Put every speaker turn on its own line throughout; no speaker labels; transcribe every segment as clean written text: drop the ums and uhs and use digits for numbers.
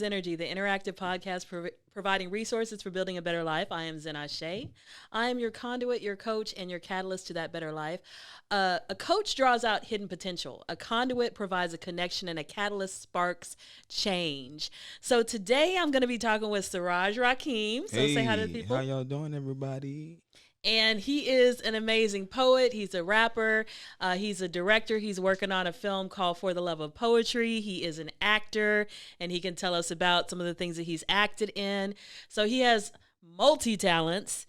Zennurgy, the interactive podcast providing resources for building a better life. I am Zennurgy. I am your conduit, your coach, and your catalyst to that better life. A coach draws out hidden potential. A conduit provides a connection, and a catalyst sparks change. So today I'm going to be talking with Siraj Rakim. So say hi to the people.
How y'all doing, everybody?
And he is an amazing poet. He's a rapper. He's a director. He's working on a film called For the Love of Poetry. He is an actor, and he can tell us about some of the things that he's acted in. So he has multi-talents.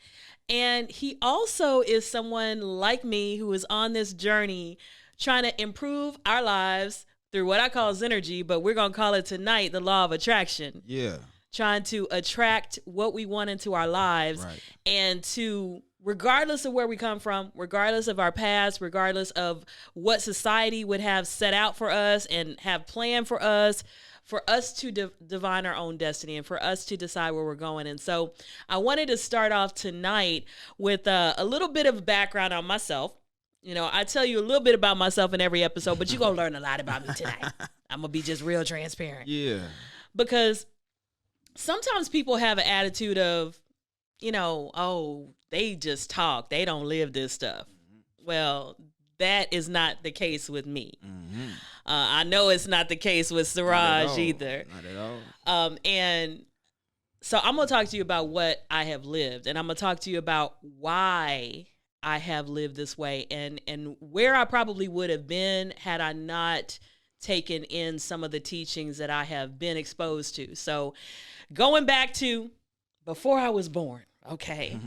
And he also is someone like me who is on this journey trying to improve our lives through what I call Zennurgy, but we're going to call it tonight the law of attraction.
Yeah.
Trying to attract what we want into our lives,
right.
And to, regardless of where we come from, regardless of our past, regardless of what society would have set out for us and have planned for us to divine our own destiny and for us to decide where we're going. And so I wanted to start off tonight with a little bit of background on myself. You know, I tell you a little bit about myself in every episode, but you're going to learn a lot about me tonight. I'm going to be just real transparent.
Yeah.
Because sometimes people have an attitude of, you know, oh, they just talk. They don't live this stuff. Mm-hmm. Well, that is not the case with me. Mm-hmm. I know it's not the case with Siraj either.
Not at all.
And so I'm going to talk to you about what I have lived. And I'm going to talk to you about why I have lived this way and where I probably would have been had I not taken in some of the teachings that I have been exposed to. So going back to before I was born, okay,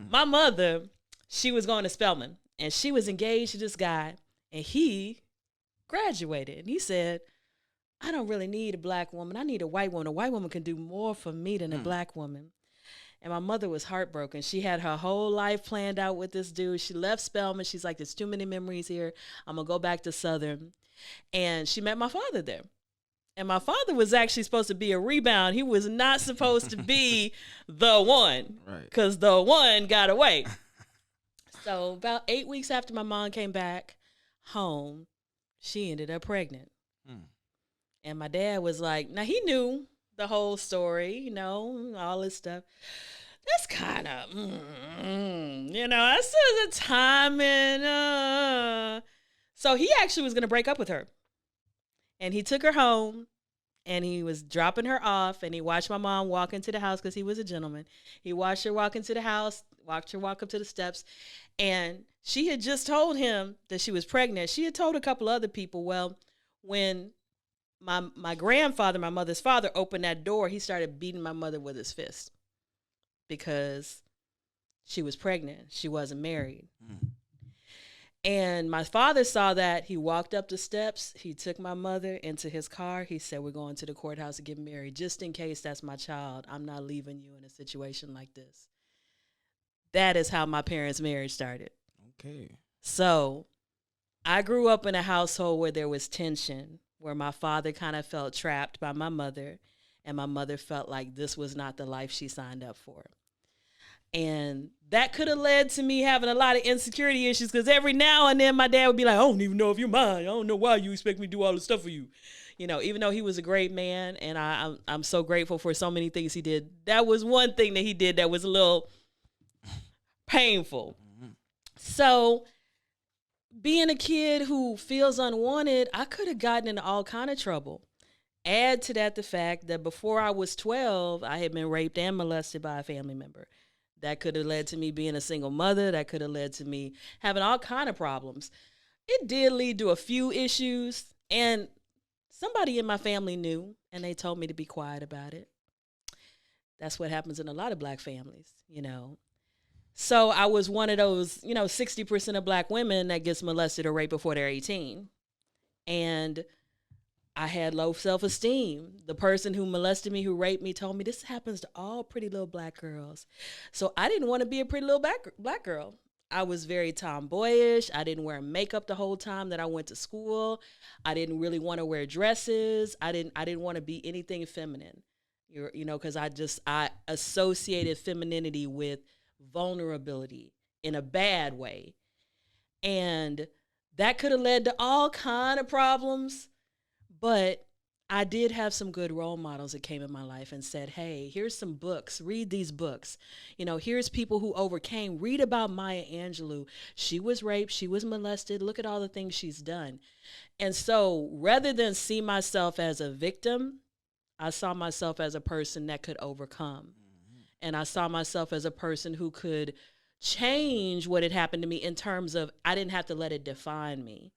my mother, she was going to Spelman, and she was engaged to this guy, and he graduated, and he said, I don't really need a black woman. I need a white woman. A white woman can do more for me than a black woman. And my mother was heartbroken. She had her whole life planned out with this dude. She left Spelman. She's like, there's too many memories here. I'm going to go back to Southern. And she met my father there. And my father was actually supposed to be a rebound. He was not supposed to be the one, because the one got away. So about 8 weeks after my mom came back home, she ended up pregnant. And my dad was like, now he knew the whole story, you know, all this stuff. That's kind of, you know, that's the timing. So he actually was going to break up with her. And he took her home, and he was dropping her off, and he watched my mom walk into the house because he was a gentleman. He watched her walk into the house, watched her walk up to the steps, and she had just told him that she was pregnant. She had told a couple other people. Well, when my grandfather, my mother's father, opened that door, he started beating my mother with his fist because she was pregnant. She wasn't married. And my father saw that. He walked up the steps. He took my mother into his car. He said, we're going to the courthouse to get married. Just in case that's my child, I'm not leaving you in a situation like this. That is how my parents' marriage started.
Okay.
So I grew up in a household where there was tension, where my father kind of felt trapped by my mother, and my mother felt like this was not the life she signed up for. And that could have led to me having a lot of insecurity issues, because every now and then my dad would be like, I don't even know if you're mine. I don't know why you expect me to do all this stuff for you. You know, even though he was a great man, and I'm so grateful for so many things he did, that was one thing that he did that was a little painful. So being a kid who feels unwanted, I could have gotten into all kind of trouble. Add to that the fact that before I was 12, I had been raped and molested by a family member. That could have led to me being a single mother. That could have led to me having all kind of problems. It did lead to a few issues, and somebody in my family knew, and they told me to be quiet about it. That's what happens in a lot of black families, you know. So I was one of those, you know, 60% of black women that gets molested or raped before they're 18. And I had low self-esteem. The person who molested me, who raped me, told me this happens to all pretty little black girls. So I didn't want to be a pretty little black girl. I was very tomboyish. I didn't wear makeup the whole time that I went to school. I didn't really want to wear dresses. I didn't want to be anything feminine, you know, because I associated femininity with vulnerability in a bad way. And that could have led to all kind of problems. But I did have some good role models that came in my life and said, hey, here's some books. Read these books. Here's people who overcame. Read about Maya Angelou. She was raped. She was molested. Look at all the things she's done. And so rather than see myself as a victim, I saw myself as a person that could overcome. And I saw myself as a person who could change what had happened to me in terms of I didn't have to let it define me.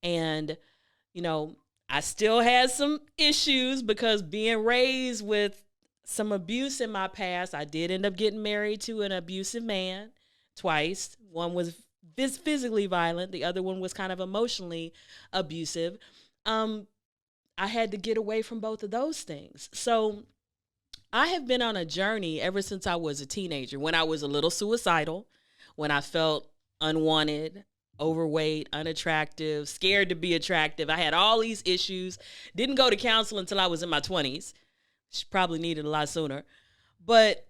And, I still had some issues because being raised with some abuse in my past, I did end up getting married to an abusive man twice. One was physically violent. The other one was kind of emotionally abusive. I had to get away from both of those things. So I have been on a journey ever since I was a teenager, when I was a little suicidal, when I felt unwanted, overweight, unattractive, scared to be attractive. I had all these issues. Didn't go to counseling until I was in my 20s. Probably needed a lot sooner. But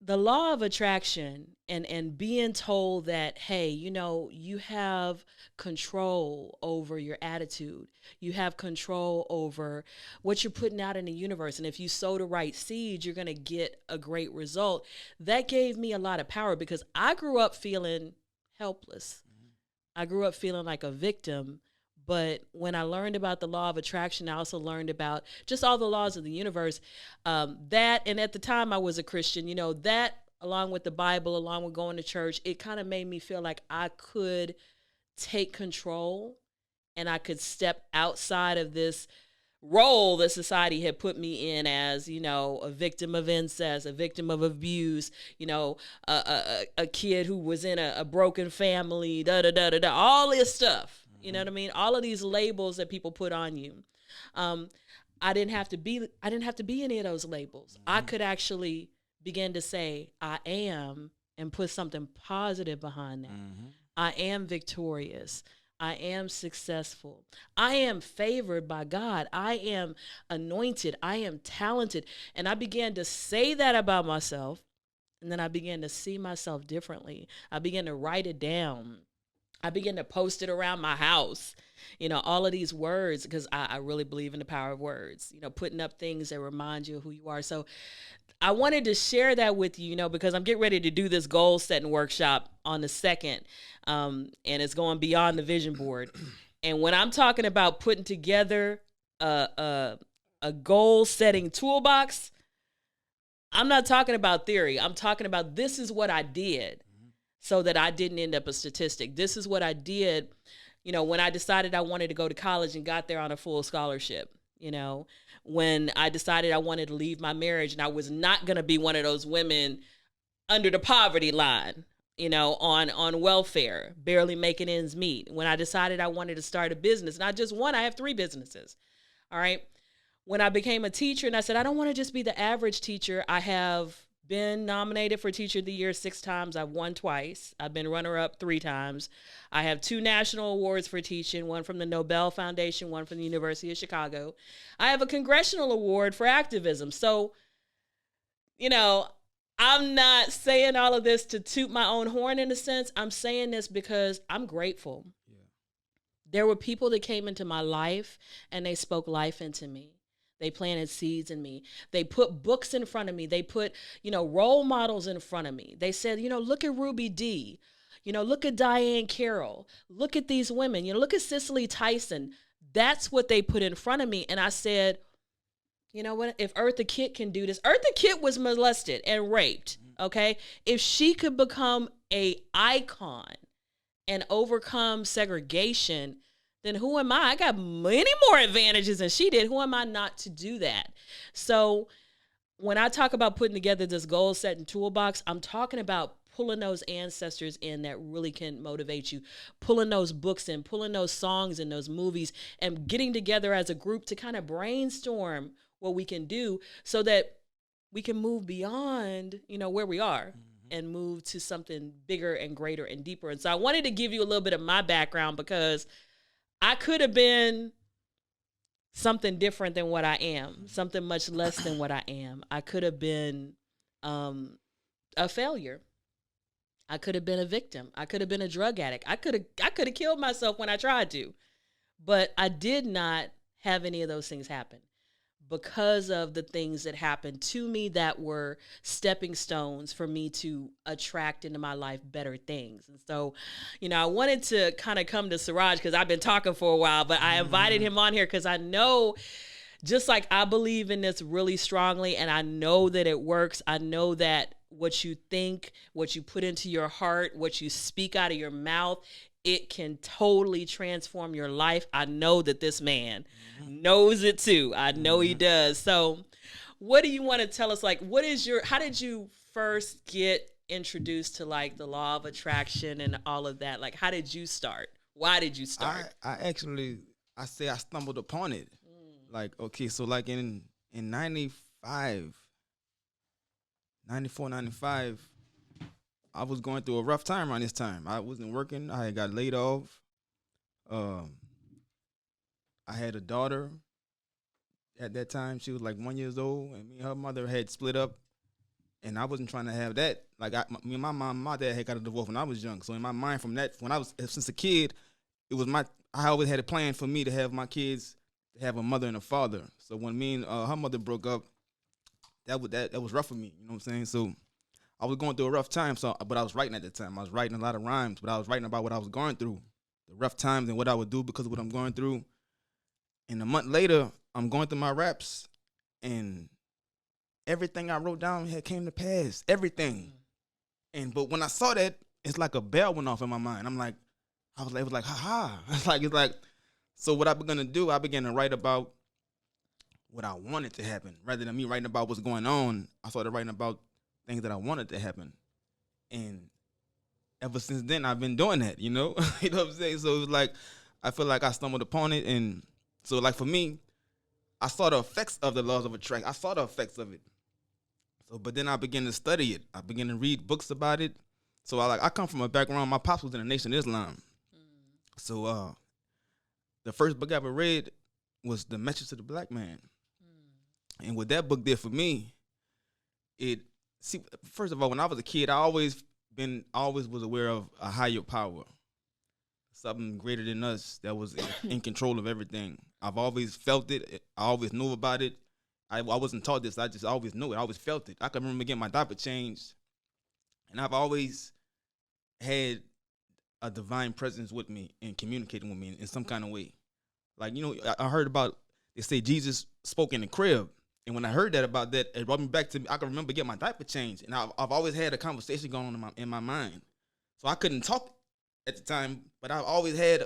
the law of attraction and being told that, hey, you have control over your attitude. You have control over what you're putting out in the universe. And if you sow the right seeds, you're going to get a great result. That gave me a lot of power because I grew up feeling helpless. I grew up feeling like a victim. But when I learned about the law of attraction, I also learned about just all the laws of the universe. That, and at the time I was a Christian, that along with the Bible, along with going to church, it kind of made me feel like I could take control and I could step outside of this role that society had put me in as, a victim of incest, a victim of abuse, a kid who was in a broken family, all this stuff. You know what I mean? All of these labels that people put on you. I didn't have to be any of those labels. I could actually begin to say, I am, and put something positive behind that. I am victorious. I am successful. I am favored by God. I am anointed. I am talented. And I began to say that about myself. And then I began to see myself differently. I began to write it down. I began to post it around my house, all of these words, because I really believe in the power of words, putting up things that remind you of who you are. So I wanted to share that with you, because I'm getting ready to do this goal setting workshop on the 2nd, and it's going beyond the vision board. And when I'm talking about putting together a goal setting toolbox, I'm not talking about theory. I'm talking about this is what I did so that I didn't end up a statistic. This is what I did, when I decided I wanted to go to college and got there on a full scholarship. When I decided I wanted to leave my marriage and I was not going to be one of those women under the poverty line, on welfare, barely making ends meet. When I decided I wanted to start a business, not just one, I have 3 businesses. All right. When I became a teacher and I said, I don't want to just be the average teacher. I have been nominated for Teacher of the Year 6 times. I've won twice. I've been runner-up 3 times. I have 2 national awards for teaching, one from the Nobel Foundation, one from the University of Chicago. I have a congressional award for activism. So, I'm not saying all of this to toot my own horn in a sense. I'm saying this because I'm grateful. Yeah. There were people that came into my life and they spoke life into me. They planted seeds in me. They put books in front of me. They put, role models in front of me. They said, look at Ruby Dee. Look at Diane Carroll. Look at these women. Look at Cicely Tyson. That's what they put in front of me. And I said, you know what? If Eartha Kitt can do this. Eartha Kitt was molested and raped, okay? If she could become an icon and overcome segregation, then who am I? I got many more advantages than she did. Who am I not to do that? So when I talk about putting together this goal setting toolbox, I'm talking about pulling those ancestors in that really can motivate you, pulling those books in, pulling those songs and those movies, and getting together as a group to kind of brainstorm what we can do so that we can move beyond, where we are and move to something bigger and greater and deeper. And so I wanted to give you a little bit of my background because I could have been something different than what I am, something much less than what I am. I could have been a failure. I could have been a victim. I could have been a drug addict. I could have killed myself when I tried to, but I did not have any of those things happen because of the things that happened to me that were stepping stones for me to attract into my life better things. And so, I wanted to kind of come to Siraj because I've been talking for a while, but I invited him on here because I know, just like I believe in this really strongly, and I know that it works. I know that what you think, what you put into your heart, what you speak out of your mouth, it can totally transform your life. I know that this man knows it too. I know he does. So what do you want to tell us? Like, how did you first get introduced to like the law of attraction and all of that? Like, how did you start? Why did you start?
I stumbled upon it. Like, okay, so like in 95, 94, 95, I was going through a rough time around this time. I wasn't working. I had got laid off. I had a daughter at that time. She was like 1 year old, and me and her mother had split up, and I wasn't trying to have that. Like, me and my mom, my dad had got a divorce when I was young. So in my mind, from that, since a kid, I always had a plan for me to have my kids to have a mother and a father. So when me and her mother broke up, that was rough for me. You know what I'm saying? So I was going through a rough time, but I was writing at the time. I was writing a lot of rhymes, but I was writing about what I was going through, the rough times and what I would do because of what I'm going through. And a month later, I'm going through my raps, and everything I wrote down had came to pass. Everything. But when I saw that, it's like a bell went off in my mind. It was like, ha. It's like, so what I began to do, I began to write about what I wanted to happen. Rather than me writing about what's going on, I started writing about things that I wanted to happen. And ever since then, I've been doing that, you know? You know what I'm saying? So it was like, I feel like I stumbled upon it. And so like for me, I saw the effects of the laws of attraction. I saw the effects of it. So, but then I began to study it. I began to read books about it. So I come from a background, my pops was in the Nation of Islam. So the first book I ever read was The Message to the Black Man. And what that book did for me, first of all, when I was a kid, I always was aware of a higher power, something greater than us that was in control of everything. I've always felt it. I always knew about it. I wasn't taught this. I just always knew it. I always felt it. I can remember getting my diaper changed, and I've always had a divine presence with me and communicating with me in some kind of way. Like, I heard about, they say Jesus spoke in the crib. And when I heard about that, it brought me back to, I can remember getting my diaper changed. And I've always had a conversation going on in my mind. So I couldn't talk at the time, but I've always had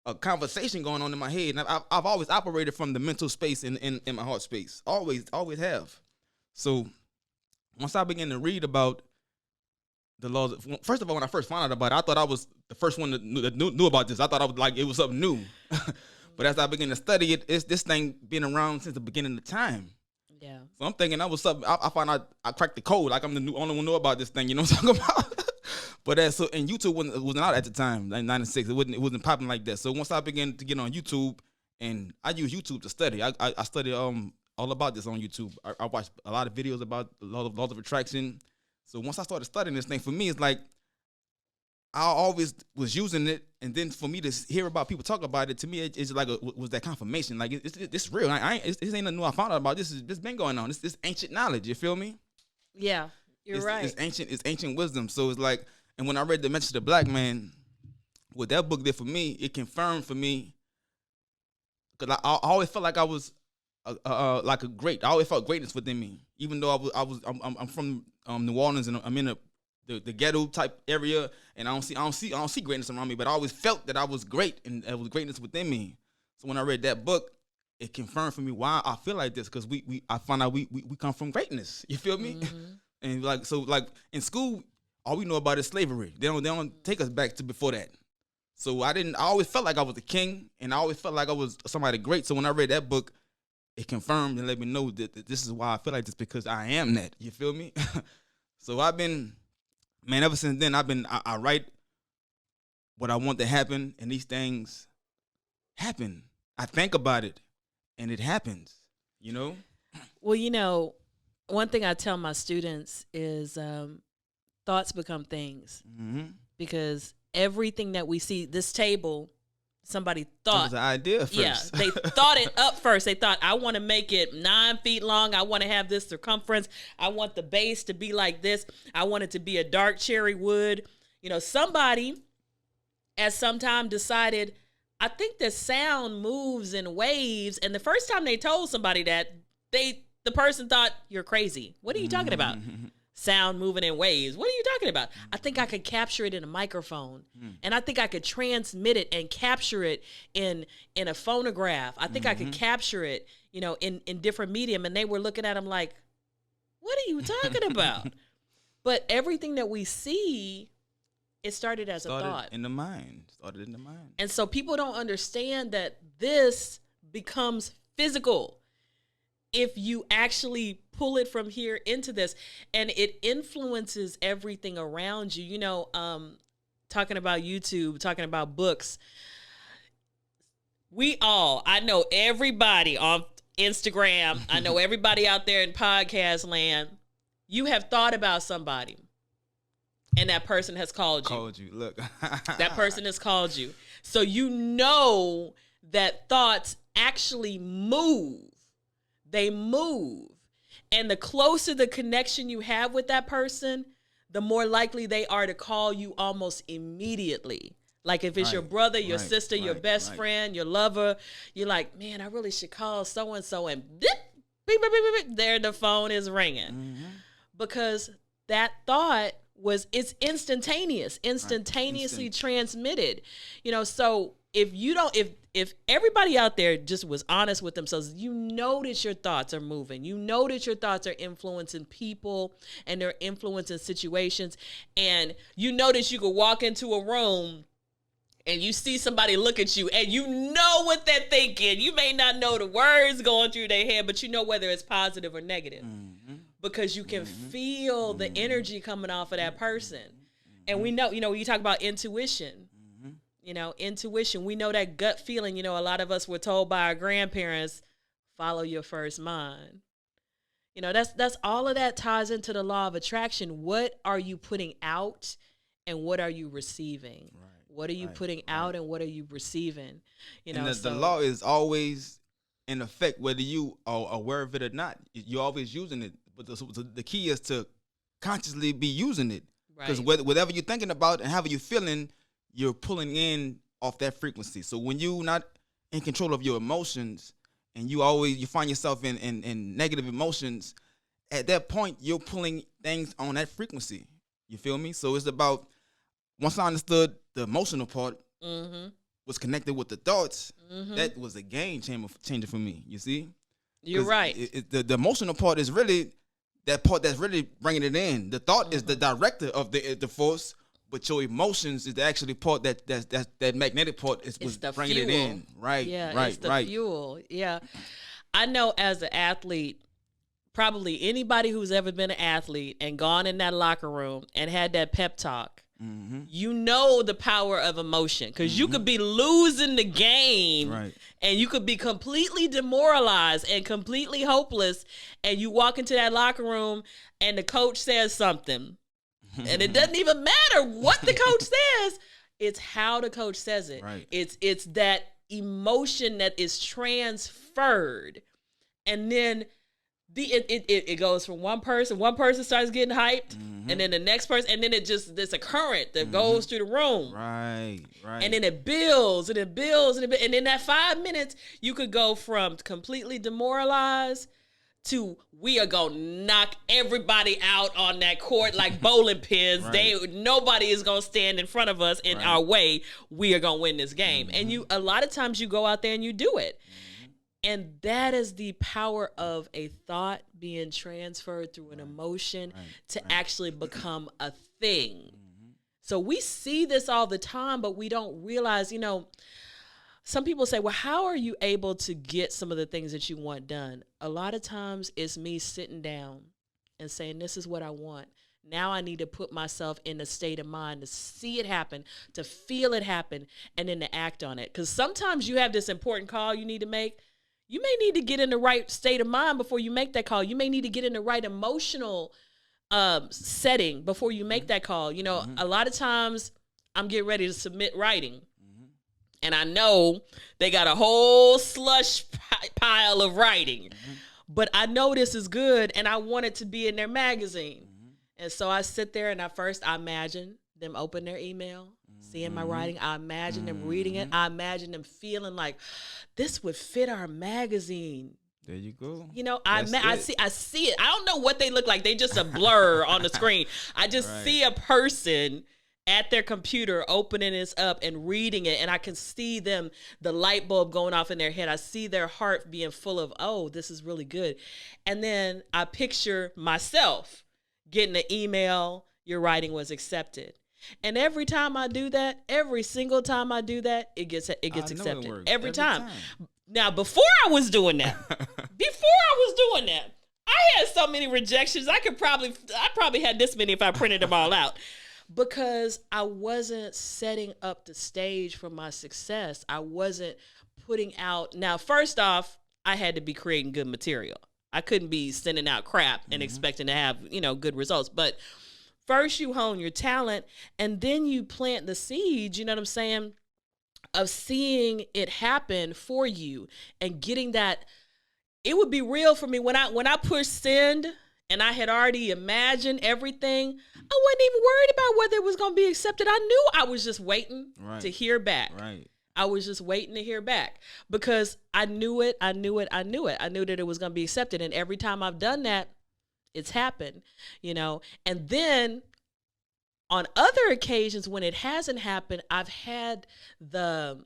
a conversation going on in my head. And I've always operated from the mental space in my heart space. Always have. So once I began to read about the laws, first of all, when I first found out about it, I thought I was the first one that knew about this. I thought I was like, it was something new. But as I began to study it, it's this thing been around since the beginning of time.
Yeah.
So I'm thinking I was something. I found out I cracked the code. Like I'm the only one who know about this thing. You know what I'm talking about? But and YouTube wasn't out at the time, like 96. It wasn't popping like that. So once I began to get on YouTube, and I use YouTube to study. I studied all about this on YouTube. I watched a lot of videos about the laws of attraction. So once I started studying this thing, for me, it's like I always was using it, and then for me to hear about people talk about it, to me, it's like was that confirmation. Like it's real. This ain't nothing new I found out about. This been going on. This ancient knowledge. You feel me?
Yeah, you're right.
It's ancient wisdom. So it's like, and when I read The Message to the Black Man, what that book did for me, it confirmed for me, because I always felt like I was like a great. I always felt greatness within me, even though I'm from New Orleans, and I'm in the ghetto type area, and I don't see greatness around me, but I always felt that I was great, and there was greatness within me. So when I read that book, it confirmed for me why I feel like this, because I found out we come from greatness. You feel me? Mm-hmm. And like in school, all we know about is slavery. They don't take us back to before that. So I always felt like I was a king, and I always felt like I was somebody great. So when I read that book, it confirmed and let me know that this is why I feel like this, because I am that. You feel me? So I've been, man, ever since then, I write what I want to happen, and these things happen. I think about it, and it happens, you know?
Well, one thing I tell my students is thoughts become things. Mm-hmm. Because everything that we see, this table somebody
It
thought.
was an idea first.
Yeah, they thought it up first. They thought, I want to make it 9 feet long. I want to have this circumference. I want the base to be like this. I want it to be a dark cherry wood. Somebody at some time decided, I think the sound moves in waves. And the first time they told somebody that, the person thought, you're crazy. What are you talking about? Sound moving in waves. What are you talking about? I think I could capture it in a microphone. And I think I could transmit it and capture it in a phonograph. I think I could capture it, in different medium. And they were looking at him like, what are you talking about? But everything that we see, it started as a thought.
Started in the mind.
And so people don't understand that this becomes physical if you actually pull it from here into this, and it influences everything around you. Talking about YouTube, talking about books. I know everybody on Instagram. I know everybody out there in podcast land. You have thought about somebody, and that person has called you.
Look.
That person has called you. So you know that thoughts actually move. They move. And the closer the connection you have with that person, the more likely they are to call you almost immediately. Like if it's your brother, your sister, your best friend, your lover, you're like, man, I really should call so-and-so, and beep, beep, beep, beep, beep, there the phone is ringing. Because that thought it's instantaneously transmitted. So if everybody out there just was honest with themselves, that your thoughts are moving. That your thoughts are influencing people and they're influencing situations. And that you could walk into a room and you see somebody look at you and you know what they're thinking. You may not know the words going through their head, but you know whether it's positive or negative. Because you can feel the energy coming off of that person. And we know, when you talk about intuition, intuition, we know that gut feeling. A lot of us were told by our grandparents, follow your first mind. That's all of that ties into the law of attraction. What are you putting out and what are you receiving? Right. What are you putting out and what are you receiving?
The law is always in effect, whether you are aware of it or not. You're always using it. But the key is to consciously be using it. Because whatever you're thinking about and however you're feeling, you're pulling in off that frequency. So when you're not in control of your emotions and you find yourself in negative emotions, at that point, you're pulling things on that frequency. You feel me? So it's about, once I understood the emotional part was connected with the thoughts, that was a game changer for me, you see?
You're right.
The emotional part is really that part that's really bringing it in. The thought is the director of the force, but your emotions is the actually part that magnetic part is bringing
fuel.
It in. Right.
Yeah,
right.
It's the fuel. Yeah. I know as an athlete, probably anybody who's ever been an athlete and gone in that locker room and had that pep talk, you know the power of emotion, because you could be losing the game and you could be completely demoralized and completely hopeless, and you walk into that locker room and the coach says something. And it doesn't even matter what the coach says. It's how the coach says it.
Right.
It's that emotion that is transferred. And then it goes from one person starts getting hyped, and then the next person, and then there's a current that goes through the room.
Right.
And then it builds, and it builds, and in that 5 minutes, you could go from completely demoralized to, we are gonna knock everybody out on that court like bowling pins. Nobody is gonna stand in front of us in our way. We are gonna win this game. And a lot of times you go out there and you do it. And that is the power of a thought being transferred through an emotion to actually become a thing. So we see this all the time, but we don't realize, some people say, well, how are you able to get some of the things that you want done? A lot of times it's me sitting down and saying, this is what I want. Now I need to put myself in a state of mind to see it happen, to feel it happen, and then to act on it. Because sometimes you have this important call you need to make. You may need to get in the right state of mind before you make that call. You may need to get in the right emotional setting before you make that call. A lot of times I'm getting ready to submit writing. And I know they got a whole slush pile of writing. But I know this is good, and I want it to be in their magazine. And so I sit there, and I imagine them open their email, seeing my writing. I imagine them reading it. I imagine them feeling like, this would fit our magazine.
There you go.
You know, I see it. I don't know what they look like. They just a blur on the screen. I just see a person at their computer opening this up and reading it, and I can see them, the light bulb going off in their head. I see their heart being full of, oh, this is really good. And then I picture myself getting an email, your writing was accepted. And every time I do that, every single time I do that, it gets accepted. Every time. Now, before I was doing that, I had so many rejections. I probably had this many if I printed them all out. Because I wasn't setting up the stage for my success. I wasn't putting out. Now, first off, I had to be creating good material. I couldn't be sending out crap and expecting to have, good results. But first you hone your talent, and then you plant the seeds, you know what I'm saying, of seeing it happen for you and getting that. It would be real for me when I pushed send. And I had already imagined everything. I wasn't even worried about whether it was going to be accepted. I knew I was just waiting to hear back. Right. I was just waiting to hear back because I knew it. I knew that it was going to be accepted. And every time I've done that, it's happened, And then on other occasions when it hasn't happened, I've had the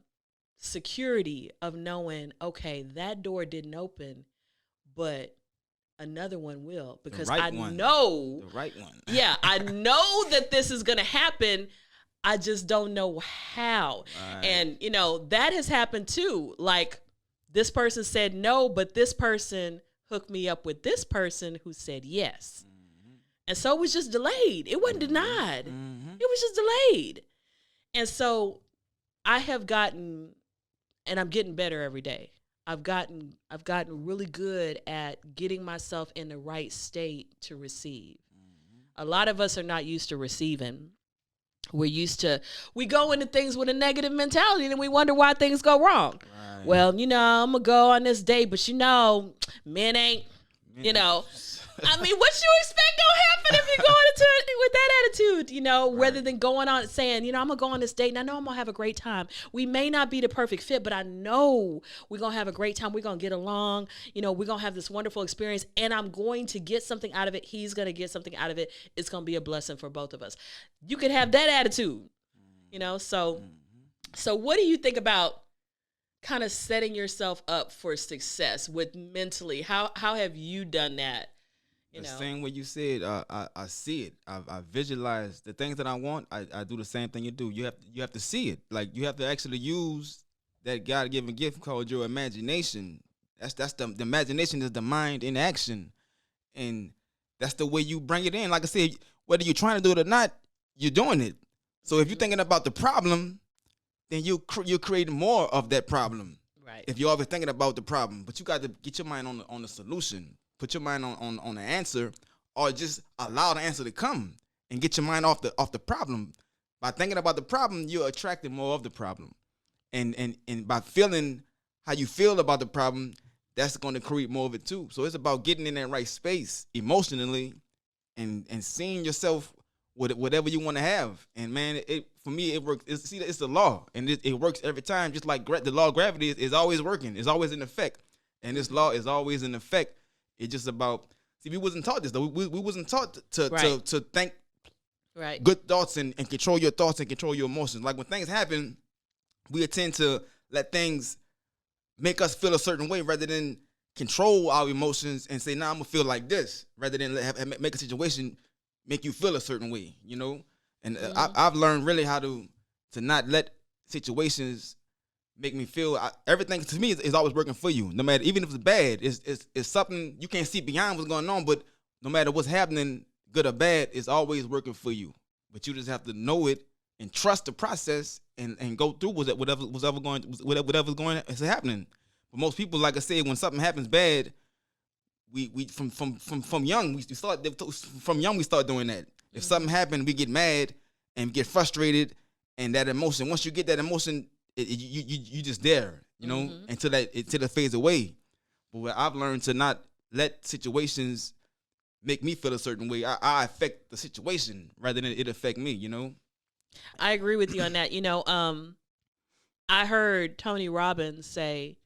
security of knowing, okay, that door didn't open, but another one will, because I know
the right one.
Yeah, I know that this is going to happen. I just don't know how. Right. And, that has happened too. Like, this person said no, but this person hooked me up with this person who said yes. And so it was just delayed. It wasn't denied. It was just delayed. And so I have gotten, and I'm getting better every day. I've gotten really good at getting myself in the right state to receive. A lot of us are not used to receiving. We go into things with a negative mentality and we wonder why things go wrong. Right. Well, I'm going to go on this date, but men ain't, I mean, what you expect gonna happen if you're going into it with that attitude, rather than going on saying, I'm gonna go on this date and I know I'm gonna have a great time. We may not be the perfect fit, but I know we're gonna have a great time. We're gonna get along, we're gonna have this wonderful experience and I'm going to get something out of it. He's gonna get something out of it. It's gonna be a blessing for both of us. You can have that attitude, so what do you think about kind of setting yourself up for success with mentally? How have you done that?
The same way you said, I see it. I visualize the things that I want. I do the same thing you do. You have to see it. Like, you have to actually use that God-given gift called your imagination. That's the imagination is the mind in action, and that's the way you bring it in. Like I said, whether you're trying to do it or not, you're doing it. So if you're thinking about the problem, then you're creating more of that problem. Right. If you're always thinking about the problem, but you got to get your mind on the solution. Put your mind on the answer, or just allow the answer to come and get your mind off the problem. By thinking about the problem, you're attracting more of the problem. And by feeling how you feel about the problem, that's going to create more of it too. So it's about getting in that right space emotionally and seeing yourself with whatever you want to have. And man, for me, it works. It's the law, and it works every time. Just like the law of gravity is always working. It's always in effect. And this law is always in effect. It's just about, we wasn't taught this though. We wasn't taught to think good thoughts and control your thoughts and control your emotions. Like when things happen, we tend to let things make us feel a certain way rather than control our emotions and say, nah, I'm gonna feel like this, rather than make a situation make you feel a certain way, And I've learned really how to not let situations make me feel everything to me is always working for you. No matter, even if it's bad, it's something you can't see beyond what's going on. But no matter what's happening, good or bad, it's always working for you. But you just have to know it and trust the process and go through with it, whatever's going to happening. But most people, like I said, when something happens bad, we from young we start doing that. If something happened, we get mad and get frustrated, and that emotion. Once you get that emotion you just there, you know, until it fades away. But what I've learned to not let situations make me feel a certain way. I affect the situation rather than it affect me, you know.
I agree with you on that. I heard Tony Robbins say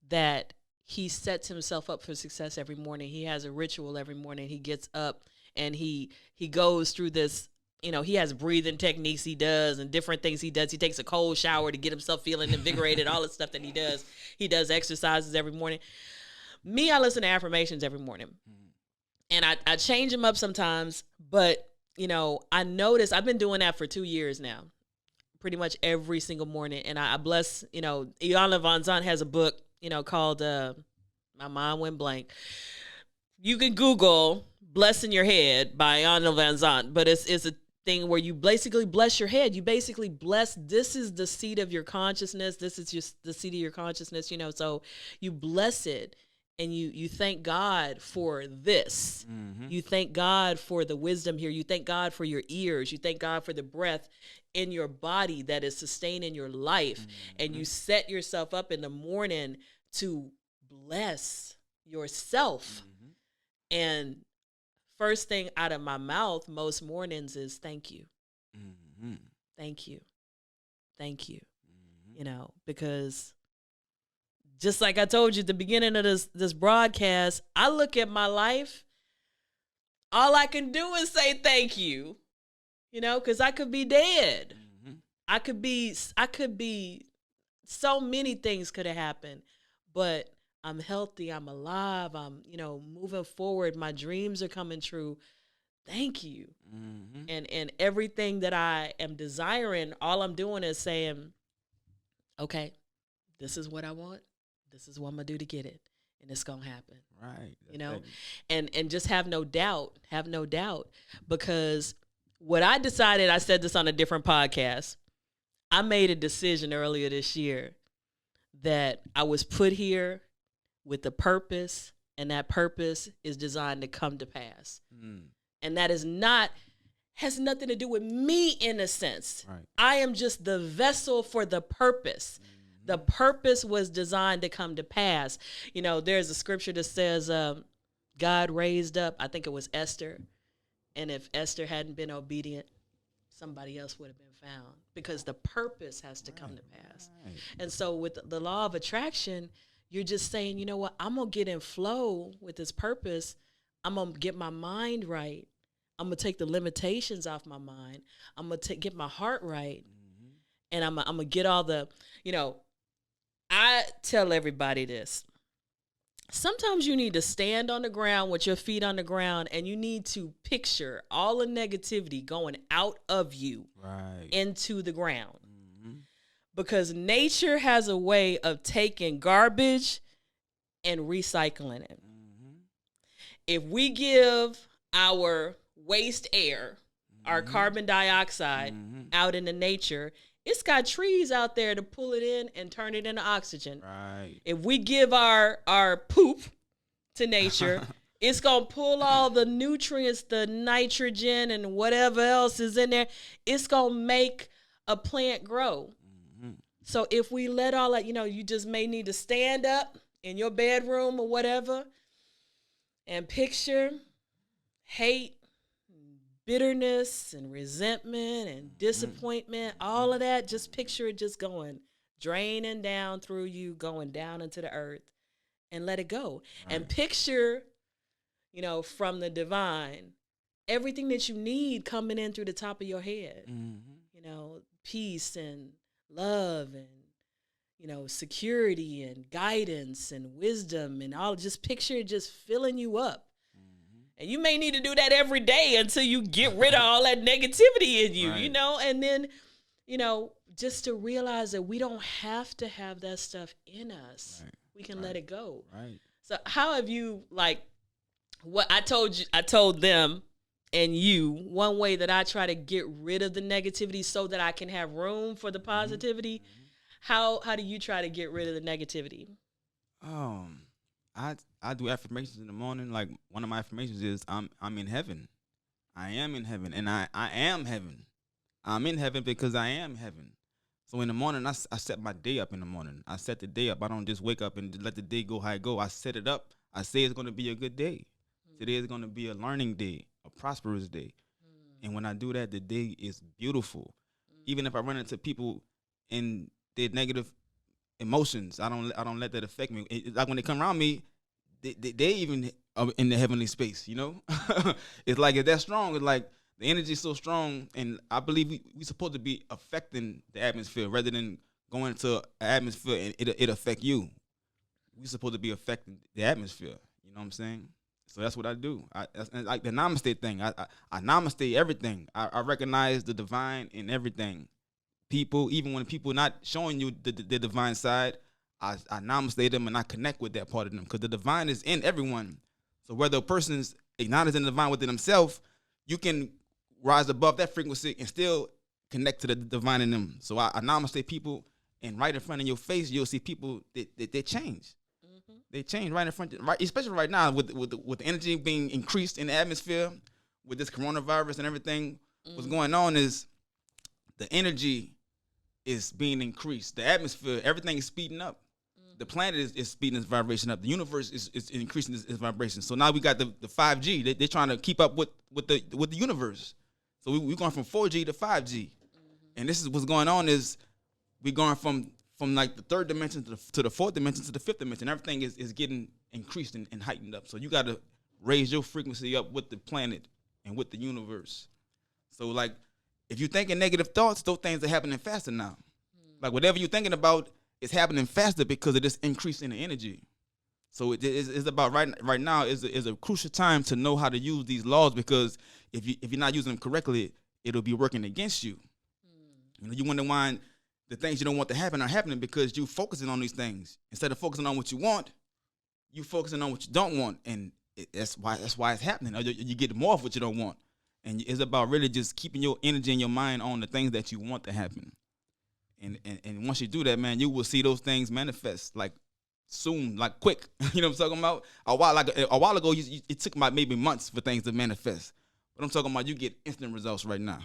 that he sets himself up for success every morning. He has a ritual every morning. He gets up and he goes through this, he has breathing techniques he does and different things he does. He takes a cold shower to get himself feeling invigorated, all the stuff that he does. He does exercises every morning. Me, I listen to affirmations every morning. And I change them up sometimes, but, I notice I've been doing that for 2 years now, pretty much every single morning. And I bless, Iyanla Vanzant has a book, called my mind went blank. You can Google "Blessing Your Head" by Iyanla Vanzant, but it's a thing where you basically bless your head. You basically bless. This is the seat of your consciousness. This is just the seat of your consciousness. So you bless it, and you thank God for this. You thank God for the wisdom here. You thank God for your ears. You thank God for the breath in your body that is sustaining your life. And you set yourself up in the morning to bless yourself. And first thing out of my mouth most mornings is thank you. Thank you. Thank you. Because just like I told you at the beginning of this broadcast, I look at my life, all I can do is say thank you. Because I could be dead. I could be, so many things could have happened, but I'm healthy, I'm alive, I'm, moving forward, my dreams are coming true. Thank you. And everything that I am desiring, all I'm doing is saying, okay, this is what I want. This is what I'm going to do to get it. And it's going to happen.
Right.
And just have no doubt, because what I decided, I said this on a different podcast, I made a decision earlier this year that I was put here with a purpose, and that purpose is designed to come to pass. And that has nothing to do with me in a sense.
Right.
I am just the vessel for the purpose. The purpose was designed to come to pass. There's a scripture that says God raised up, I think it was Esther. And if Esther hadn't been obedient, somebody else would have been found, because the purpose has to come to pass. Right. And so with the law of attraction, you're just saying, you know what, I'm going to get in flow with this purpose. I'm going to get my mind right. I'm going to take the limitations off my mind. I'm going to get my heart right. And I'm going to get all the, I tell everybody this. Sometimes you need to stand on the ground with your feet on the ground, and you need to picture all the negativity going out of you into the ground. Because nature has a way of taking garbage and recycling it. If we give our waste air, our carbon dioxide out into nature, it's got trees out there to pull it in and turn it into oxygen.
Right.
If we give our poop to nature, it's going to pull all the nutrients, the nitrogen and whatever else is in there. It's going to make a plant grow. So if we let all that, you just may need to stand up in your bedroom or whatever and picture hate, bitterness and resentment and disappointment, all of that. Just picture it just going, draining down through you, going down into the earth, and let it go. Right. And picture, from the divine, everything that you need coming in through the top of your head. Peace and love and, security and guidance and wisdom and all. Just picture it just filling you up. And you may need to do that every day until you get rid of all that negativity in you, and then, just to realize that we don't have to have that stuff in us. Right. We can let it go.
Right.
So how have you, what I told them and you, one way that I try to get rid of the negativity so that I can have room for the positivity. How do you try to get rid of the negativity?
I do affirmations in the morning. Like, one of my affirmations is I'm in heaven. I am in heaven, and I am heaven. I'm in heaven because I am heaven. So in the morning, I set my day up in the morning. I set the day up. I don't just wake up and let the day go how it go. I set it up. I say it's going to be a good day. Today is going to be a learning day, a prosperous day. And when I do that, the day is beautiful. Even if I run into people in their negative emotions, I don't let that affect me. Like when they come around me, they even are in the heavenly space, you know? It's like, if that's strong, it's like the energy is so strong, and I believe we supposed to be affecting the atmosphere rather than going to an atmosphere and it affect you. We supposed to be affecting the atmosphere, you know what I'm saying? So that's what I do. Like the namaste thing. I namaste everything. I recognize the divine in everything. People, even when people not showing you the divine side, I namaste them and I connect with that part of them, because the divine is in everyone. So whether a person's acknowledging the divine within themselves, you can rise above that frequency and still connect to the divine in them. So I namaste people, and right in front of your face, you'll see people that they change. They change right in front, right, especially right now with the energy being increased in the atmosphere with this coronavirus and everything. What's going on is the energy is being increased. The atmosphere, everything is speeding up. The planet is speeding its vibration up. The universe is increasing its vibration. So now we got the 5G. They're trying to keep up with the universe. So we're going from 4G to 5G. And this is what's going on is we're going from like the third dimension to the fourth dimension to the fifth dimension. Everything is getting increased and heightened up. So you got to raise your frequency up with the planet and with the universe. So like, if you're thinking negative thoughts, those things are happening faster now. Like whatever you're thinking about is happening faster because of this increase in the energy. So it's about right now is a crucial time to know how to use these laws, because if you're not using them correctly, it'll be working against you. You know, you wonder why the things you don't want to happen are happening, because you're focusing on these things instead of focusing on what you want. You focusing on what you don't want, and that's why it's happening. You get more of what you don't want, and it's about really just keeping your energy and your mind on the things that you want to happen. And once you do that, man, you will see those things manifest like soon, like quick. You know what I'm talking about? A while ago, it took about maybe months for things to manifest. But I'm talking about you get instant results right now.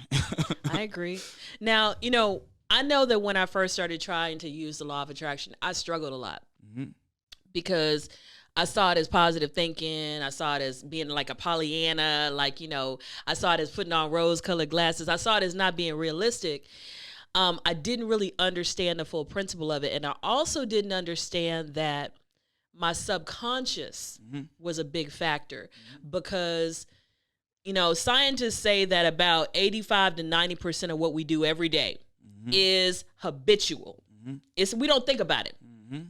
I agree. Now, you know, I know that when I first started trying to use the law of attraction, I struggled a lot because I saw it as positive thinking. I saw it as being like a Pollyanna, like, you know, I saw it as putting on rose-colored glasses. I saw it as not being realistic. I didn't really understand the full principle of it. And I also didn't understand that my subconscious was a big factor because, you know, scientists say that about 85 to 90% of what we do every day is habitual. We don't think about it.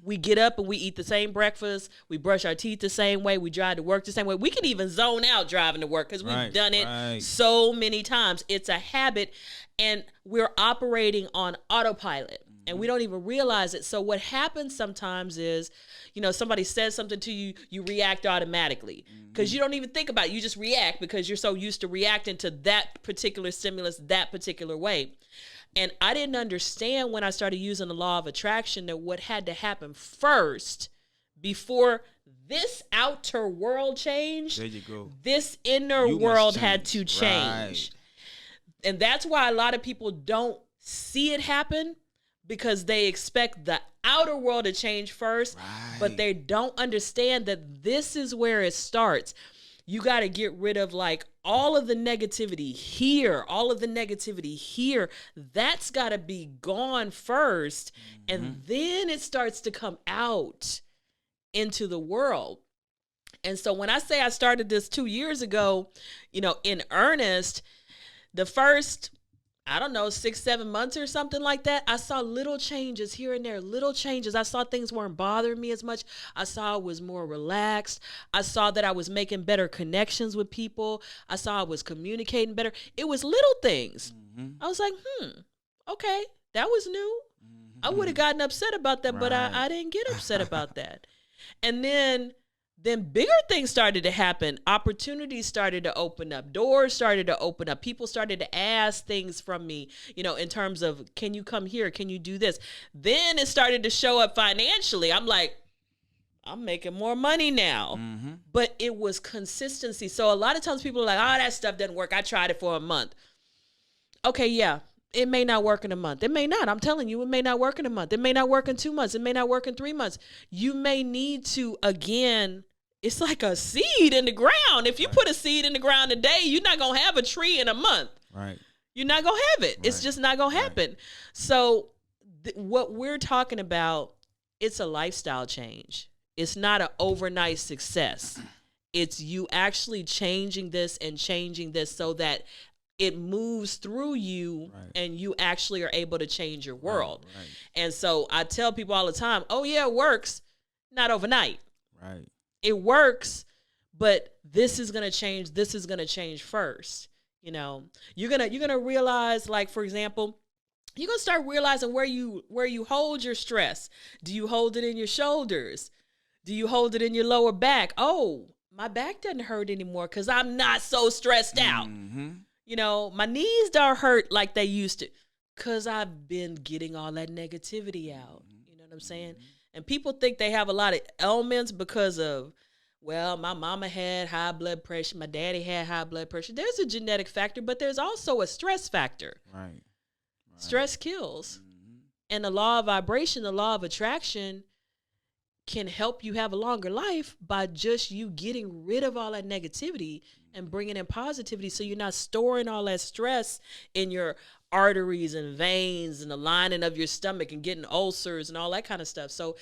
We get up and we eat the same breakfast. We brush our teeth the same way. We drive to work the same way. We can even zone out driving to work because we've done it so many times. It's a habit, and we're operating on autopilot, and we don't even realize it. So what happens sometimes is, you know, somebody says something to you, you react automatically because you don't even think about it. You just react because you're so used to reacting to that particular stimulus that particular way. And I didn't understand when I started using the law of attraction that what had to happen first before this outer world changed,
there you go,
this inner world had to change. Right. And that's why a lot of people don't see it happen, because they expect the outer world to change first, but they don't understand that this is where it starts. You got to get rid of like all of the negativity here, all of the negativity here. That's got to be gone first. And then it starts to come out into the world. And so when I say I started this 2 years ago, you know, in earnest, the first, I don't know, 6-7 months or something like that, I saw little changes here and there, little changes. I saw things weren't bothering me as much. I saw I was more relaxed. I saw that I was making better connections with people. I saw I was communicating better. It was little things. I was like, okay, that was new. I would have gotten upset about that, but I didn't get upset about that. And then bigger things started to happen. Opportunities started to open up. Doors started to open up. People started to ask things from me, you know, in terms of, can you come here? Can you do this? Then it started to show up financially. I'm like, I'm making more money now. But it was consistency. So a lot of times people are like, oh, that stuff doesn't work. I tried it for a month. Okay, yeah. it may not work in a month. It may not. I'm telling you, it may not work in a month. It may not work in 2 months. It may not work in 3 months. You may need to, again, it's like a seed in the ground. If you put a seed in the ground today, you're not going to have a tree in a month.
Right.
You're not going to have it. Right. It's just not going to happen. Right. So what we're talking about, it's a lifestyle change. It's not an overnight success. It's you actually changing this so that it moves through you, right, and you actually are able to change your world. Right. And so I tell people all the time, oh yeah, it works. Not overnight. Right. It works, but this is going to change. This is going to change first. You know, you're going to realize, like, for example, you're going to start realizing where you hold your stress. Do you hold it in your shoulders? Do you hold it in your lower back? Oh, my back doesn't hurt anymore because I'm not so stressed out. Mm-hmm. You know, my knees don't hurt like they used to because I've been getting all that negativity out. You know what I'm saying? And people think they have a lot of ailments because of, well, my mama had high blood pressure. My daddy had high blood pressure. There's a genetic factor, but there's also a stress factor. Right. Stress kills. Mm-hmm. And the law of vibration, the law of attraction can help you have a longer life by just you getting rid of all that negativity and bringing in positivity, so you're not storing all that stress in your arteries and veins and the lining of your stomach and getting ulcers and all that kind of stuff. So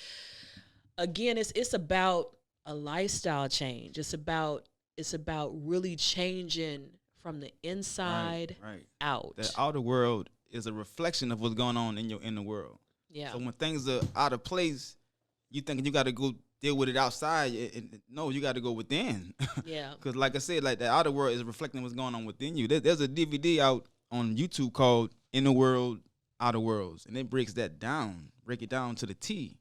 again, it's about a lifestyle change. It's about really changing from the inside out.
The outer world is a reflection of what's going on in your inner world. Yeah. So when things are out of place, you think you got to go deal with it outside. No, you got to go within. Yeah. Because like I said, like the outer world is reflecting what's going on within you. There's a DVD out on YouTube called Inner World, Outer Worlds. And it break it down to the T.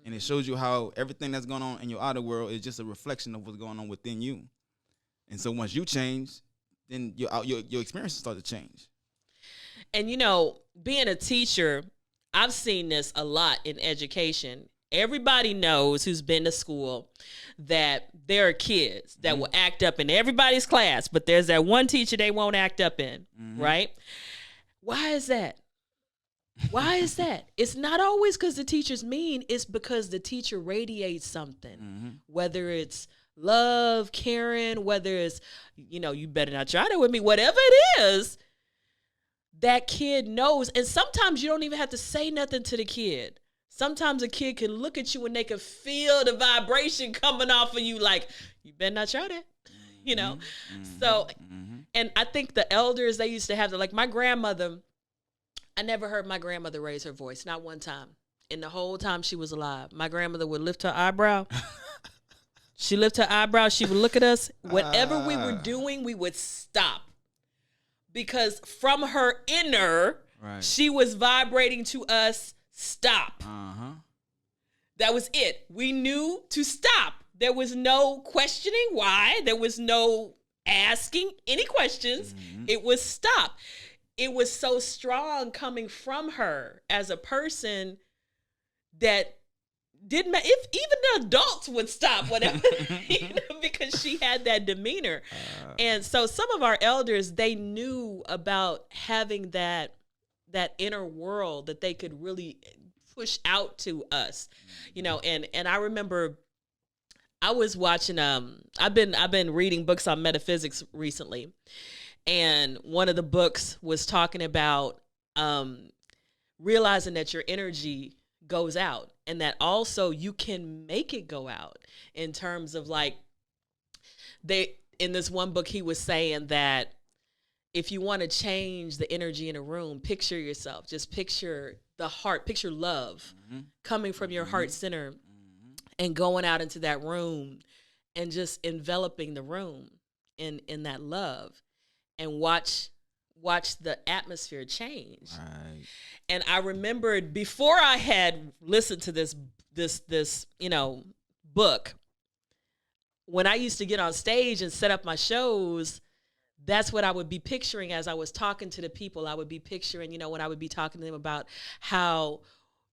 And it shows you how everything that's going on in your outer world is just a reflection of what's going on within you. And so once you change, then your experiences start to change.
And, you know, being a teacher, I've seen this a lot in education. Everybody knows who's been to school that there are kids that will act up in everybody's class, but there's that one teacher they won't act up in, right? Why is that? Why is that? It's not always because the teacher's mean. It's because the teacher radiates something, whether it's love, caring, whether it's, you know, you better not try that with me, whatever it is, that kid knows. And sometimes you don't even have to say nothing to the kid. Sometimes a kid can look at you and they can feel the vibration coming off of you, like, you better not try that, you know? So, and I think the elders, they used to have like my grandmother, I never heard my grandmother raise her voice, not one time. In the whole time she was alive, my grandmother would lift her eyebrow. She lift her eyebrow. She would look at us. Whatever we were doing, we would stop. Because from her inner, she was vibrating to us, stop. That was it. We knew to stop. There was no questioning why. There was no asking any questions. It was stop. It was so strong coming from her as a person that didn't matter if even the adults would stop whatever, you know, because she had that demeanor. And so some of our elders, they knew about having that inner world that they could really push out to us, you know. And I remember I was watching I've been reading books on metaphysics recently. And one of the books was talking about realizing that your energy goes out and that also you can make it go out, in terms of like, in this one book, he was saying that if you want to change the energy in a room, picture yourself, just picture the heart, picture love coming from your heart center and going out into that room and just enveloping the room in that love. And watch the atmosphere change. Right. And I remembered before I had listened to this you know, book, when I used to get on stage and set up my shows, that's what I would be picturing as I was talking to the people. I would be picturing, you know, when I would be talking to them about how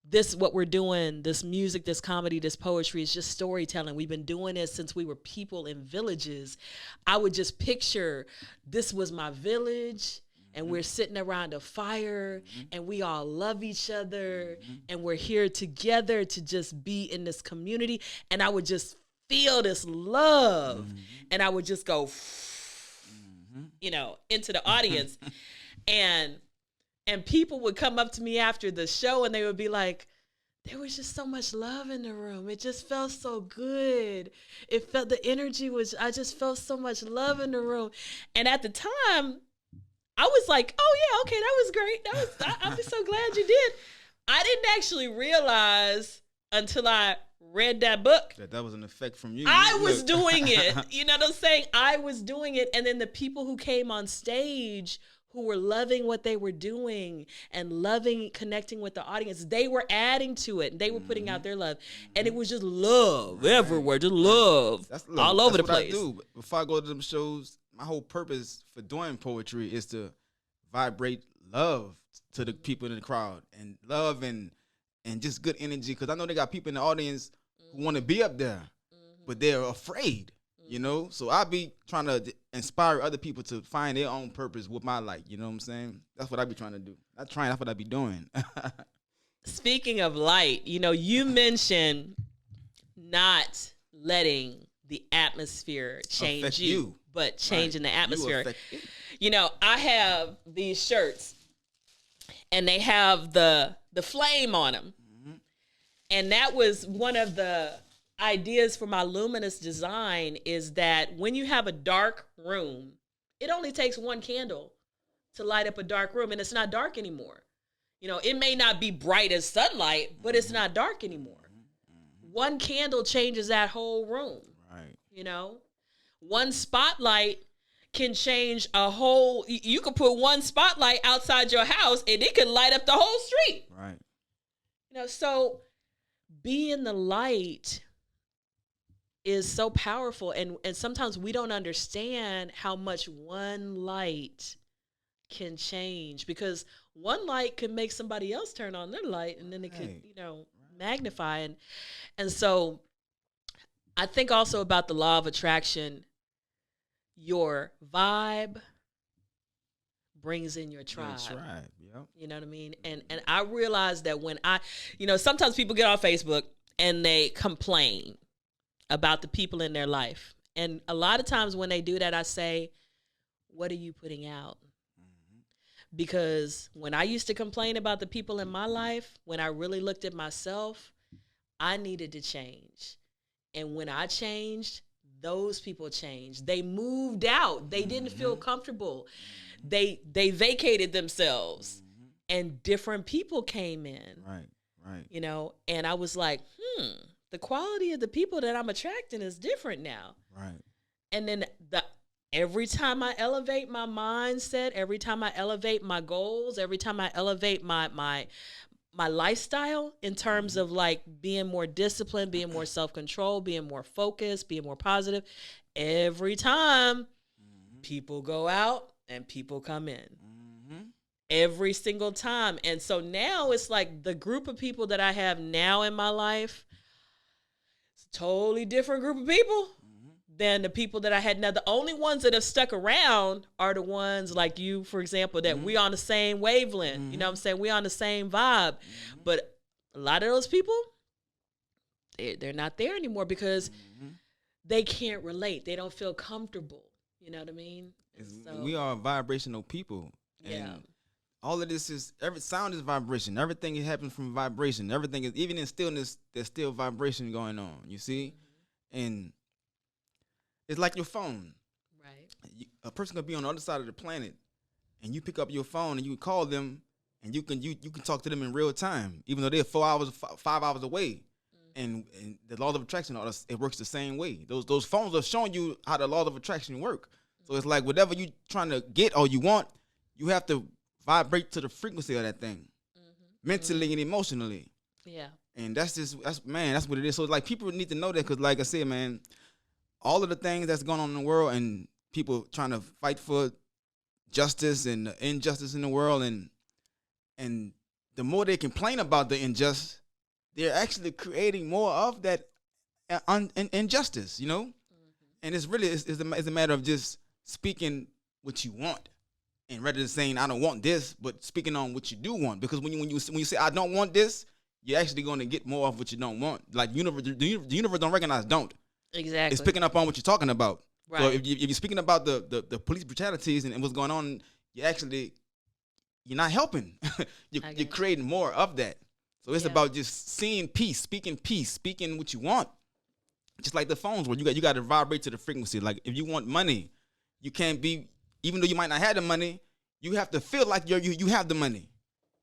this, what we're doing, this music, this comedy, this poetry is just storytelling. We've been doing this since we were people in villages. I would just picture this was my village and we're sitting around a fire and we all love each other and we're here together to just be in this community. And I would just feel this love and I would just go, into the audience. and people would come up to me after the show and they would be like, there was just so much love in the room. It just felt so good. The energy I just felt so much love in the room. And at the time, I was like, oh yeah, okay, that was great. I'm just so glad you did. I didn't actually realize until I read that book
that was an effect from you.
I was doing it. You know what I'm saying? I was doing it. And then the people who came on stage who were loving what they were doing and loving connecting with the audience, they were adding to it. And they were putting out their love. And it was just love everywhere, just love all over the place.
That's what I do. Before I go to them shows, my whole purpose for doing poetry is to vibrate love to the people in the crowd and love and just good energy. Because I know they got people in the audience who want to be up there, but they're afraid. So I be trying to inspire other people to find their own purpose with my light. You know what I'm saying? That's what I be trying to do. That's what I be doing.
Speaking of light, you mentioned not letting the atmosphere change
affect you,
but changing the atmosphere. I have these shirts and they have the flame on them. And that was one of the ideas for my luminous design, is that when you have a dark room, it only takes one candle to light up a dark room, and it's not dark anymore. It may not be bright as sunlight, but it's not dark anymore. One candle changes that whole room. Right. One spotlight can change a whole, you could put one spotlight outside your house and it could light up the whole street.
Right.
So being the light is so powerful, and sometimes we don't understand how much one light can change, because one light can make somebody else turn on their light, and then it could magnify. And so I think also about the law of attraction. Your vibe brings in your tribe.
Yep.
You know what I mean? And I realized that when sometimes people get on Facebook and they complain about the people in their life. And a lot of times when they do that, I say, what are you putting out? Because when I used to complain about the people in my life, when I really looked at myself, I needed to change. And when I changed, those people changed. They moved out. They didn't feel comfortable. They vacated themselves, and different people came in.
Right.
And I was like, the quality of the people that I'm attracting is different now.
Right.
And then every time I elevate my mindset, every time I elevate my goals, every time I elevate my lifestyle in terms of like being more disciplined, being more self-controlled, being more focused, being more positive, every time people go out and people come in. Every single time. And so now it's like the group of people that I have now in my life, it's a totally different group of people than the people that I had. Now, the only ones that have stuck around are the ones like you, for example, that we on the same wavelength. You know what I'm saying? We on the same vibe. But a lot of those people, they're not there anymore because they can't relate. They don't feel comfortable. You know what I mean? So,
we are vibrational people. And all of this is, every sound is vibration. Everything happens from vibration. Everything is, even in stillness, there's still vibration going on. You see? And it's like your phone.
Right.
A person could be on the other side of the planet, and you pick up your phone and you call them, and you can talk to them in real time, even though they're 5 hours away. And the law of attraction, it works the same way. Those phones are showing you how the law of attraction work. So it's like whatever you're trying to get or you want, you have to vibrate to the frequency of that thing, mentally and emotionally.
Yeah.
And that's what it is. So it's like people need to know that, because like I said, man, all of the things that's going on in the world and people trying to fight for justice and injustice in the world, and the more they complain about the injustice, they're actually creating more of that injustice, And it's really it's a matter of just speaking what you want and rather than saying I don't want this, but speaking on what you do want. Because when you say I don't want this, you're actually going to get more of what you don't want. Like the universe don't recognize don't.
Exactly.
It's picking up on what you're talking about.
Right.
So if you're speaking about the police brutalities and what's going on, you're not helping. you're creating more of that. So it's about just seeing peace, speaking what you want. Just like the phones where you got to vibrate to the frequency. Like if you want money, you can't be, even though you might not have the money, you have to feel like you have the money.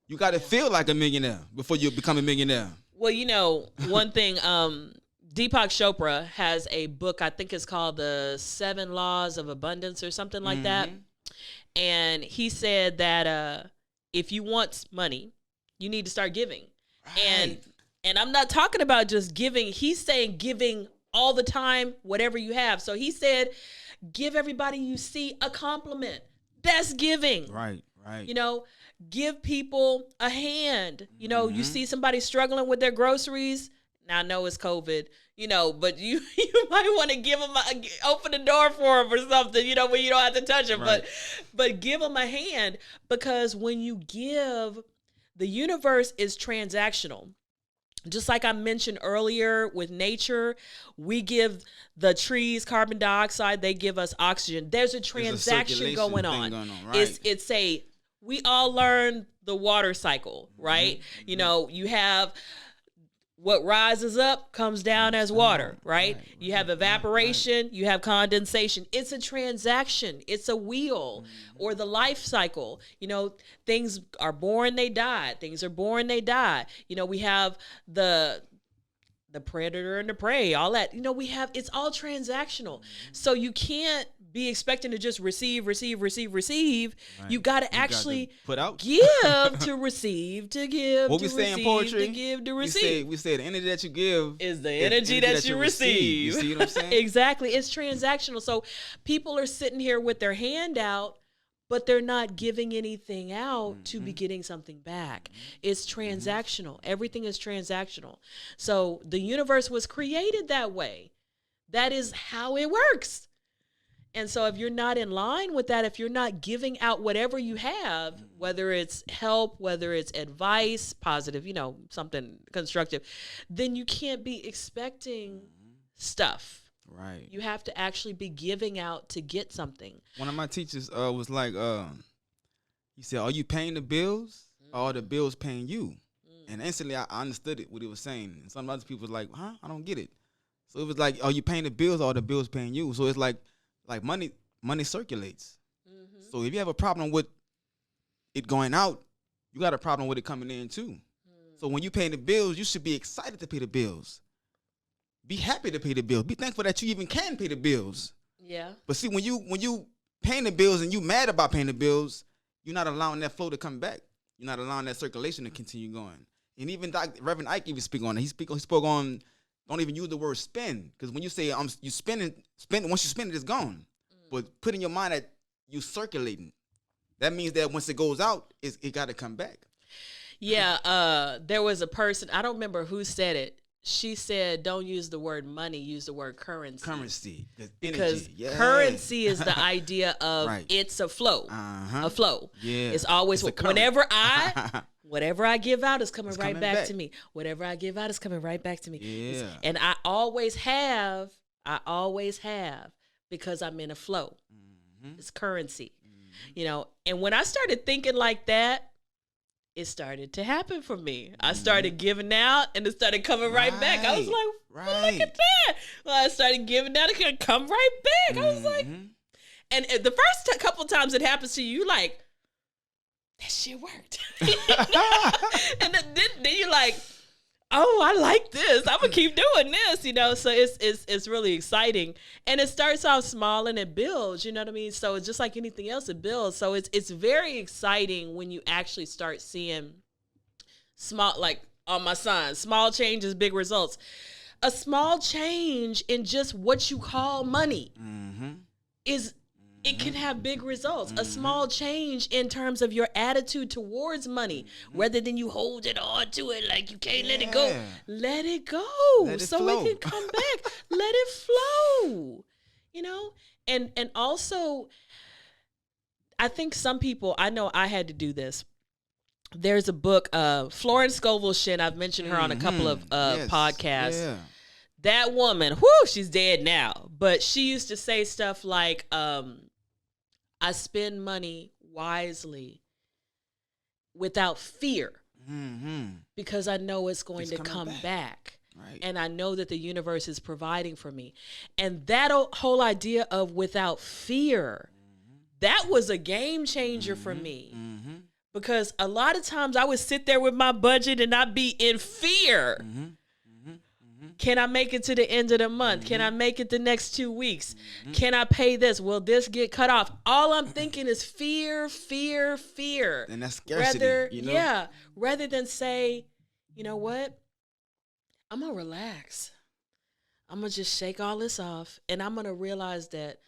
You got to feel like a millionaire before you become a millionaire.
Well, you know, one thing, Deepak Chopra has a book, I think it's called The 7 Laws of Abundance or something like that. And he said that if you want money, you need to start giving. Right. And I'm not talking about just giving. He's saying giving all the time, whatever you have. So he said, give everybody you see a compliment. That's giving.
Right.
You know, give people a hand. You know, you see somebody struggling with their groceries. Now I know it's COVID, you know, but you might want to give them open the door for them or something, you know, where you don't have to touch them, right. but give them a hand, because when you give, the universe is transactional. Just like I mentioned earlier with nature, we give the trees carbon dioxide, they give us oxygen. There's a transaction going on. Right. We all learn the water cycle, right? You know, you have what rises up comes down as water, right? You have evaporation, you have condensation. It's a transaction. It's a wheel, or the life cycle. You know, things are born, they die. Things are born, they die. You know, we have the predator and the prey, all that. You know, it's all transactional. So you can't be expecting to just receive. Right. You got to actually put out, give to receive, to give.
What we say in poetry,
to give to receive.
We say the energy that you give
is the energy that you receive.
You see what I'm saying?
Exactly. It's transactional. So people are sitting here with their hand out, but they're not giving anything out to be getting something back. It's transactional. Everything is transactional. So the universe was created that way. That is how it works. And so if you're not in line with that, if you're not giving out whatever you have, whether it's help, whether it's advice, positive, you know, something constructive, then you can't be expecting stuff.
Right.
You have to actually be giving out to get something.
One of my teachers was like, he said, are you paying the bills or are the bills paying you? And instantly I understood it, what he was saying. And some other people was like, huh? I don't get it. So it was like, are you paying the bills or are the bills paying you? So it's like money circulates. So if you have a problem with it going out, you got a problem with it coming in too. So when you pay the bills, you should be excited to pay the bills. Be happy to pay the bills. Be thankful that you even can pay the bills.
Yeah.
But see, when you paying the bills and you mad about paying the bills, you're not allowing that flow to come back. You're not allowing that circulation to continue going. And even Reverend Ike even speak on it. He spoke on, don't even use the word spend, because when you say you spend once you spend it, it's gone. But put in your mind that you circulating. That means that once it goes out, it got to come back.
Yeah. There was a person, I don't remember who said it. She said, don't use the word money, use the word currency.
Currency.
Because currency is the idea of it's a flow. A flow.
Yeah.
It's always, whenever I give out, it's coming right back to me. Whatever I give out is coming right back to me.
Yeah.
And I always have, because I'm in a flow. It's currency. You know, and when I started thinking like that, it started to happen for me. I started giving out and it started coming right back. I was like, well, look at that. Well, I started giving out, it could come right back. I was like, and the first couple times it happens to you, you're like, that shit worked. And then you're like, oh, I like this. I'm gonna keep doing this, you know. So it's really exciting, and it starts off small and it builds. You know what I mean? So it's just like anything else, it builds. So it's very exciting when you actually start seeing small, like on my sign, small changes, big results. A small change in just what you call money is. It can have big results. A small change in terms of your attitude towards money, rather than you hold it on to it like you can't let it go. Let it go so it can come back. Let it flow, you know? And also, I think some people, I know I had to do this. There's a book, Florence Scovel Shinn. I've mentioned her on a couple of podcasts. Yeah. That woman, she's dead now. But she used to say stuff like, I spend money wisely without fear because I know it's going to come back. Right. And I know that the universe is providing for me. And that whole idea of without fear, that was a game changer for me. Because a lot of times I would sit there with my budget and I'd be in fear. Can I make it to the end of the month? Can I make it the next 2 weeks? Can I pay this? Will this get cut off? All I'm thinking is fear, fear, fear.
And that's scarcity, you know?
Yeah. Rather than say, you know what? I'm going to relax. I'm going to just shake all this off. And I'm going to realize that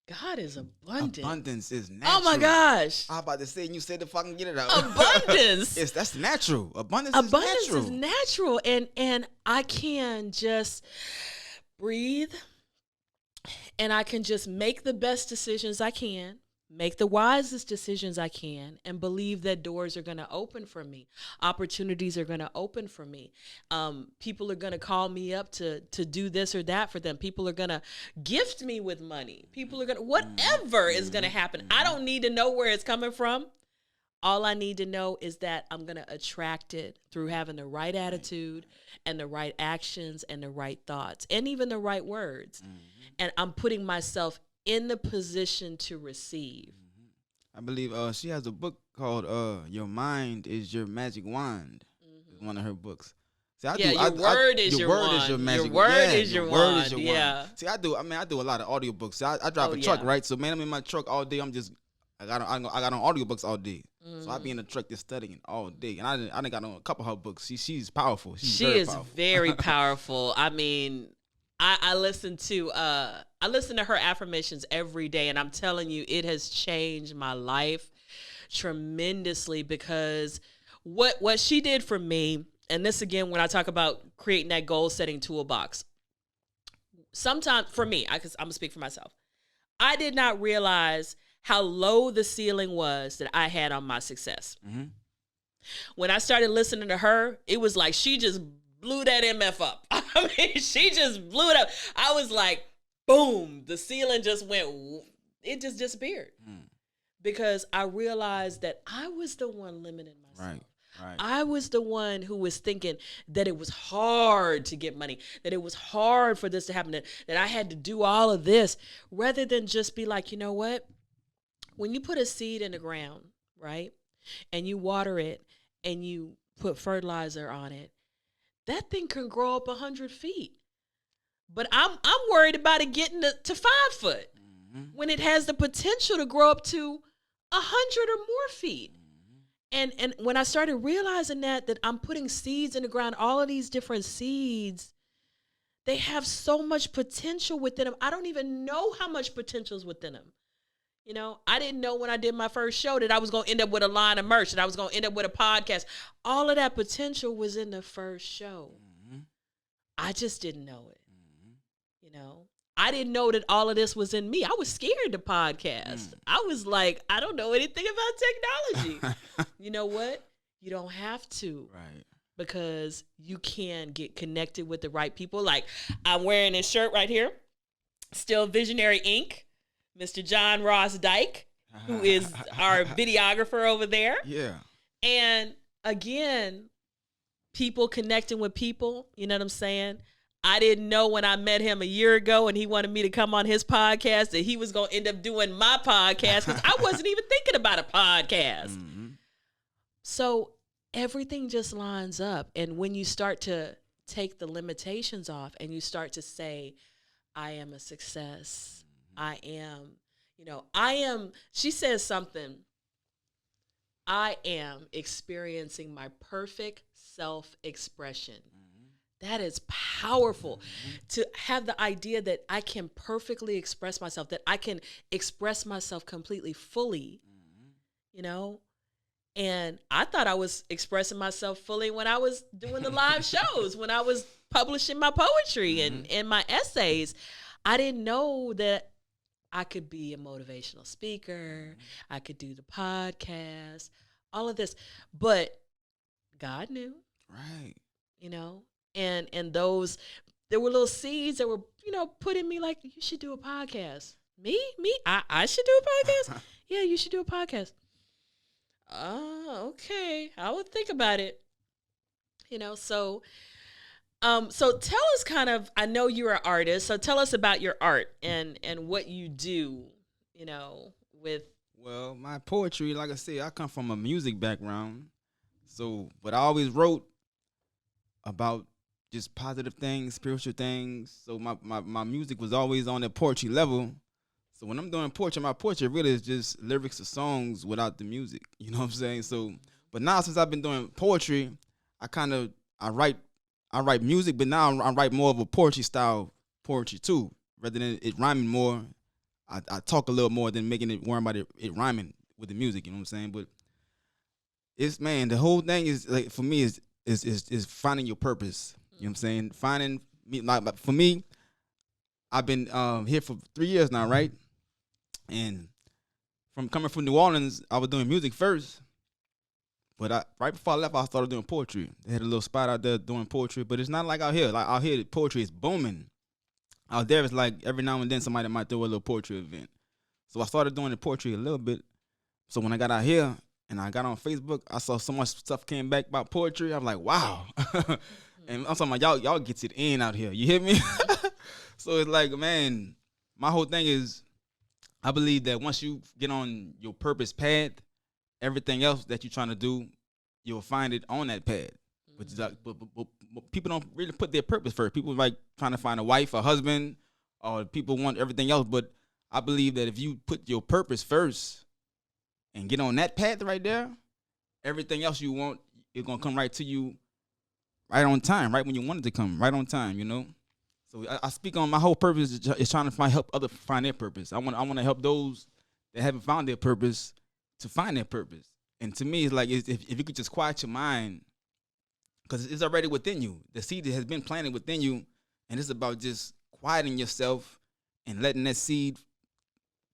God is abundant.
Abundance is natural.
Oh my gosh.
I was about to say, and you said to fucking get it out.
Abundance.
That's natural. Abundance
is natural. And I can just breathe and I can just make the best decisions I can, make the wisest decisions I can, and believe that doors are going to open for me. Opportunities are going to open for me. People are going to call me up to do this or that for them. People are going to gift me with money. People are going to, whatever is going to happen. I don't need to know where it's coming from. All I need to know is that I'm going to attract it through having the right attitude and the right actions and the right thoughts and even the right words. And I'm putting myself in the position to receive.
I believe she has a book called Your Mind is Your Magic Wand. It's one of her books. See,
your word is your magic wand. Your word is your wand. Yeah.
See, I do a lot of audiobooks. I drive a truck, right? So, man, I'm in my truck all day. I got on audiobooks all day. So I be in the truck just studying all day. And I done got on a couple of her books. She's powerful. She is
very powerful. I mean, I listen to her affirmations every day, and I'm telling you, it has changed my life tremendously because what she did for me, and this again when I talk about creating that goal setting toolbox. Sometimes for me, I'm gonna speak for myself. I did not realize how low the ceiling was that I had on my success. When I started listening to her, it was like she just blew that MF up. I mean, she just blew it up. I was like, boom, the ceiling just went, it just disappeared. Because I realized that I was the one limiting myself. Right. I was the one who was thinking that it was hard to get money, that it was hard for this to happen, that I had to do all of this, rather than just be like, you know what? When you put a seed in the ground, right, and you water it and you put fertilizer on it, that thing can grow up 100 feet. But I'm worried about it getting to 5 foot when it has the potential to grow up to 100 or more feet. And when I started realizing that I'm putting seeds in the ground, all of these different seeds, they have so much potential within them. I don't even know how much potential is within them. You know, I didn't know when I did my first show that I was going to end up with a line of merch, that I was going to end up with a podcast. All of that potential was in the first show. I just didn't know it. You know, I didn't know that all of this was in me. I was scared to podcast. I was like, I don't know anything about technology. You know what? You don't have to. Right. Because you can get connected with the right people. Like, I'm wearing this shirt right here. Still Visionary Inc. Mr. John Ross Dyke, who is our videographer over there.
Yeah.
And again, people connecting with people, you know what I'm saying? I didn't know when I met him a year ago and he wanted me to come on his podcast that he was going to end up doing my podcast because I wasn't even thinking about a podcast. So everything just lines up. And when you start to take the limitations off and you start to say, I am a success. I am, she says something, I am experiencing my perfect self-expression. That is powerful to have the idea that I can perfectly express myself, that I can express myself completely fully, you know? And I thought I was expressing myself fully when I was doing the live shows, when I was publishing my poetry and my essays. I didn't know that I could be a motivational speaker. I could do the podcast, all of this. But God knew,
Right.
you know, and those, there were little seeds that were, put in me like, you should do a podcast. Me? I should do a podcast? Yeah, you should do a podcast. Oh, okay. I would think about it. So tell us kind of, I know you're an artist, so tell us about your art and what you do, with.
Well, my poetry, like I said, I come from a music background. So, but I always wrote about just positive things, spiritual things. So my music was always on the poetry level. So when I'm doing poetry, my poetry really is just lyrics of songs without the music. You know what I'm saying? So, but now since I've been doing poetry, I write music, but now I write more of a poetry style poetry too, rather than it rhyming more. I talk a little more than making it worrying about it rhyming with the music. You know what I'm saying? But it's, man, the whole thing is like, for me, is finding your purpose. You know what I'm saying? Finding me, like, for me, I've been here for 3 years now, right? And from coming from New Orleans, I was doing music first. But right before I left, I started doing poetry. They had a little spot out there doing poetry, but it's not like out here. Like out here, poetry is booming. Out there, it's like every now and then somebody might throw a little poetry event. So I started doing the poetry a little bit. So when I got out here and I got on Facebook, I saw so much stuff came back about poetry. I'm like, wow. And I'm talking about y'all gets it in out here. You hear me? So it's like, man, my whole thing is, I believe that once you get on your purpose path, everything else that you're trying to do, you'll find it on that path. But people don't really put their purpose first. People like trying to find a wife, a husband, or people want everything else. But I believe that if you put your purpose first and get on that path right there, everything else you want is gonna come right to you, right on time, right when you want it to come, right on time. So I speak on my whole purpose is trying to help others find their purpose. I want to help those that haven't found their purpose to find their purpose. And to me, it's like, if you could just quiet your mind, because it's already within you. The seed has been planted within you, and it's about just quieting yourself and letting that seed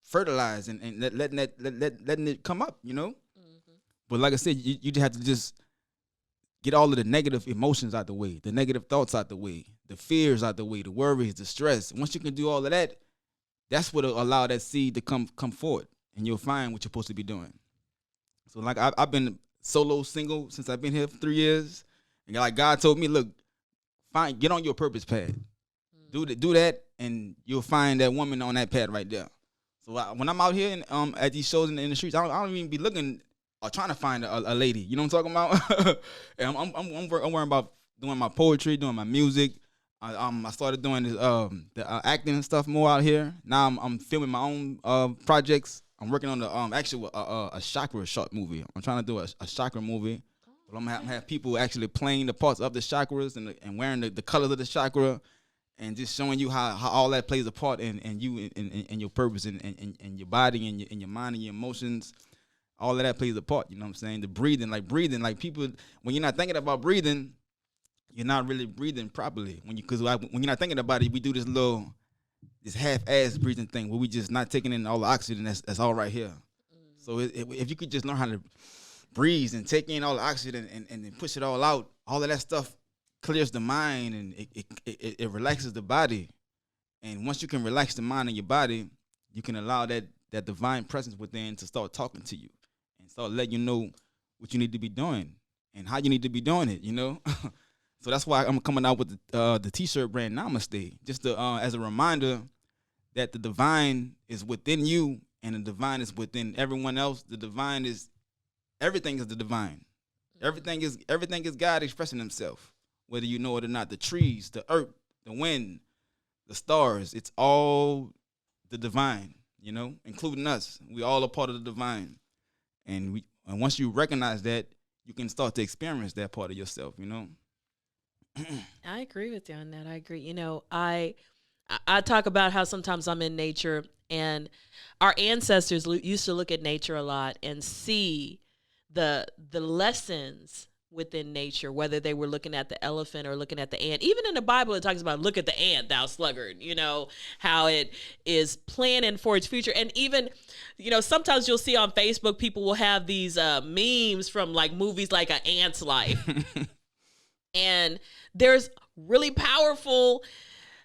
fertilize and letting it come up. But like I said, you just have to just get all of the negative emotions out the way, the negative thoughts out the way, the fears out the way, the worries, the stress. Once you can do all of that, that's what will allow that seed to come forward, and you'll find what you're supposed to be doing. So like I've been solo single since I've been here for 3 years, and like God told me, look, get on your purpose path, do that, and you'll find that woman on that path right there. So when I'm out here and at these shows in the streets, I don't even be looking or trying to find a lady. You know what I'm talking about? And I'm worrying about doing my poetry, doing my music. I started doing this, the acting and stuff more out here. Now I'm filming my own projects. I'm working on the actually a chakra short movie. I'm trying to do a chakra movie. But I'm gonna have people actually playing the parts of the chakras and wearing the colors of the chakra, and just showing you how all that plays a part in you and your purpose and your body and your mind and your emotions. All of that plays a part. You know what I'm saying? The breathing, like people, when you're not thinking about breathing, you're not really breathing properly. When you're not thinking about it, we do this half-ass breathing thing where we just not taking in all the oxygen that's all right here. So if you could just learn how to breathe and take in all the oxygen and then push it all out, all of that stuff clears the mind and it relaxes the body. And once you can relax the mind and your body, you can allow that divine presence within to start talking to you and start letting you know what you need to be doing and how you need to be doing it. So that's why I'm coming out with the T-shirt brand Namaste, just to, as a reminder that the divine is within you and the divine is within everyone else. The divine is, everything is the divine. Everything is God expressing himself, whether you know it or not. The trees, the earth, the wind, the stars, it's all the divine, including us. We all are part of the divine. And once you recognize that, you can start to experience that part of yourself,
I agree with you on that. I agree. I talk about how sometimes I'm in nature, and our ancestors used to look at nature a lot and see the lessons within nature, whether they were looking at the elephant or looking at the ant. Even in the Bible, it talks about, look at the ant, thou sluggard, how it is planning for its future. And even, sometimes you'll see on Facebook, people will have these memes from like movies like An Ant's Life. And there's really powerful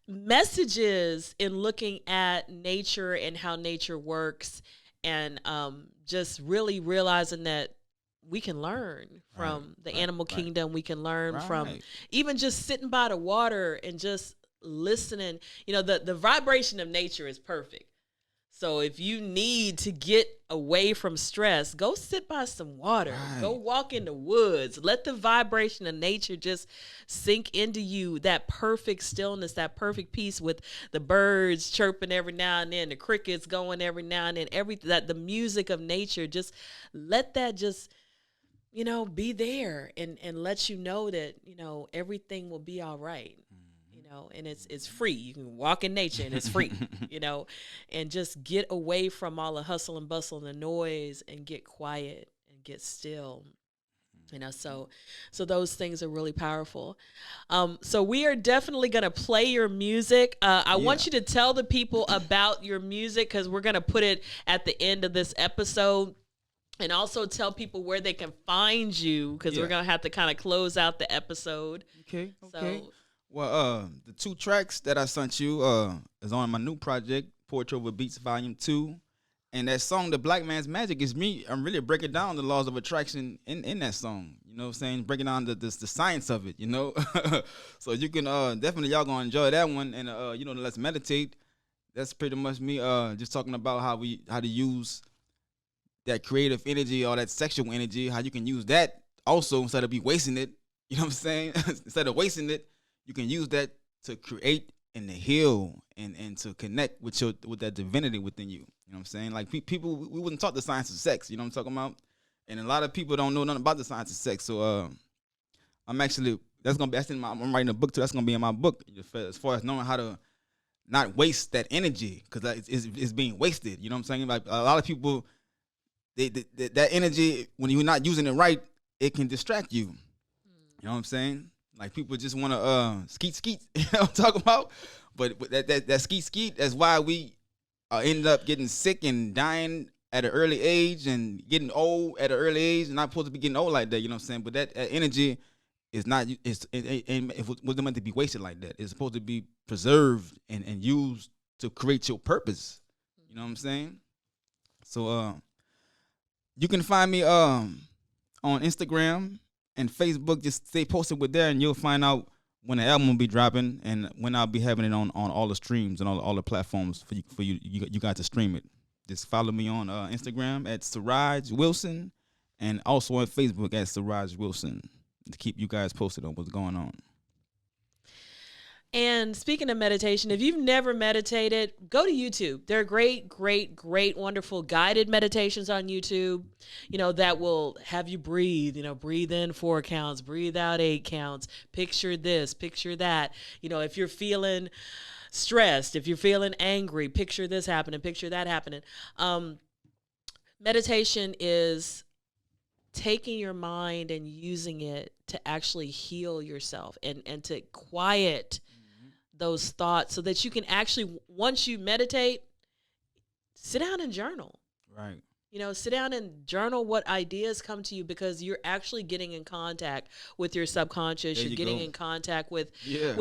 messages in looking at nature and how nature works, and just really realizing that we can learn from the animal kingdom. We can learn from even just sitting by the water and just listening. The vibration of nature is perfect. So if you need to get away from stress, go sit by some water. Go walk in the woods. Let the vibration of nature just sink into you. That perfect stillness, that perfect peace with the birds chirping every now and then, the crickets going every now and then, the music of nature. Just let that just, be there and let you know that, everything will be all right. And it's free. You can walk in nature and it's free, and just get away from all the hustle and bustle and the noise and get quiet and get still. So those things are really powerful. So we are definitely going to play your music. I want you to tell the people about your music, because we're going to put it at the end of this episode. And also tell people where they can find you, because we're going to have to kind of close out the episode.
Okay.
So,
well, the 2 tracks that I sent you is on my new project, Poetry Over Beats Volume 2. And that song, The Black Man's Magic, is me. I'm really breaking down the laws of attraction in that song. You know what I'm saying? Breaking down the science of it, So you can definitely, y'all going to enjoy that one. And, Let's Meditate. That's pretty much me just talking about how to use that creative energy or that sexual energy, how you can use that also instead of be wasting it. You know what I'm saying? Instead of wasting it, you can use that to create and to heal and to connect with that divinity within you. You know what I'm saying? Like people, we wouldn't talk the science of sex. You know what I'm talking about? And a lot of people don't know nothing about the science of sex. So I'm actually I'm writing a book too. That's gonna be in my book as far as knowing how to not waste that energy, because it's being wasted. You know what I'm saying? Like a lot of people, that energy, when you're not using it right, it can distract you. You know what I'm saying? Like people just want to skeet. You know what I'm talking about? But that skeet, that's why we end up getting sick and dying at an early age and getting old at an early age, and not supposed to be getting old like that. You know what I'm saying? But that energy is not. It wasn't meant to be wasted like that. It's supposed to be preserved and used to create your purpose. You know what I'm saying? So you can find me on Instagram and Facebook. Just stay posted with there, and you'll find out when the album will be dropping and when I'll be having it on all the streams and all the platforms for you guys to stream it. Just follow me on Instagram at Siraj Wilson, and also on Facebook at Siraj Wilson, to keep you guys posted on what's going on.
And speaking of meditation, if you've never meditated, go to YouTube. There are great, wonderful guided meditations on YouTube, that will have you breathe, breathe in 4 counts, breathe out 8 counts, picture this, picture that. If you're feeling stressed, if you're feeling angry, picture this happening, picture that happening. Meditation is taking your mind and using it to actually heal yourself and to quiet those thoughts, so that you can actually, once you meditate, sit down and journal.
Right.
Sit down and journal what ideas come to you, because you're actually getting in contact with your subconscious. You're getting in contact with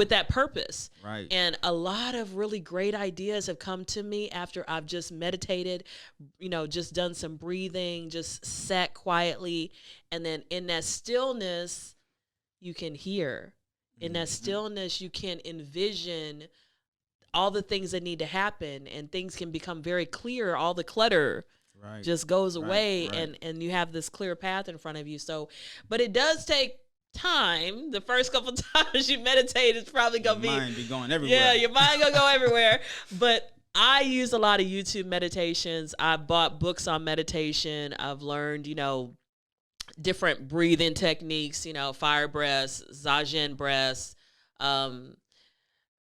that purpose.
Right.
And a lot of really great ideas have come to me after I've just meditated, just done some breathing, just sat quietly. And then in that stillness, you can hear. In that stillness, you can envision all the things that need to happen, and things can become very clear. All the clutter just goes away, and you have this clear path in front of you. So, but it does take time. The first couple times you meditate, it's probably going to
your mind be going everywhere.
Yeah, your mind going to go everywhere. But I use a lot of YouTube meditations. I bought books on meditation. I've learned, different breathing techniques, fire breaths, zazen breaths. All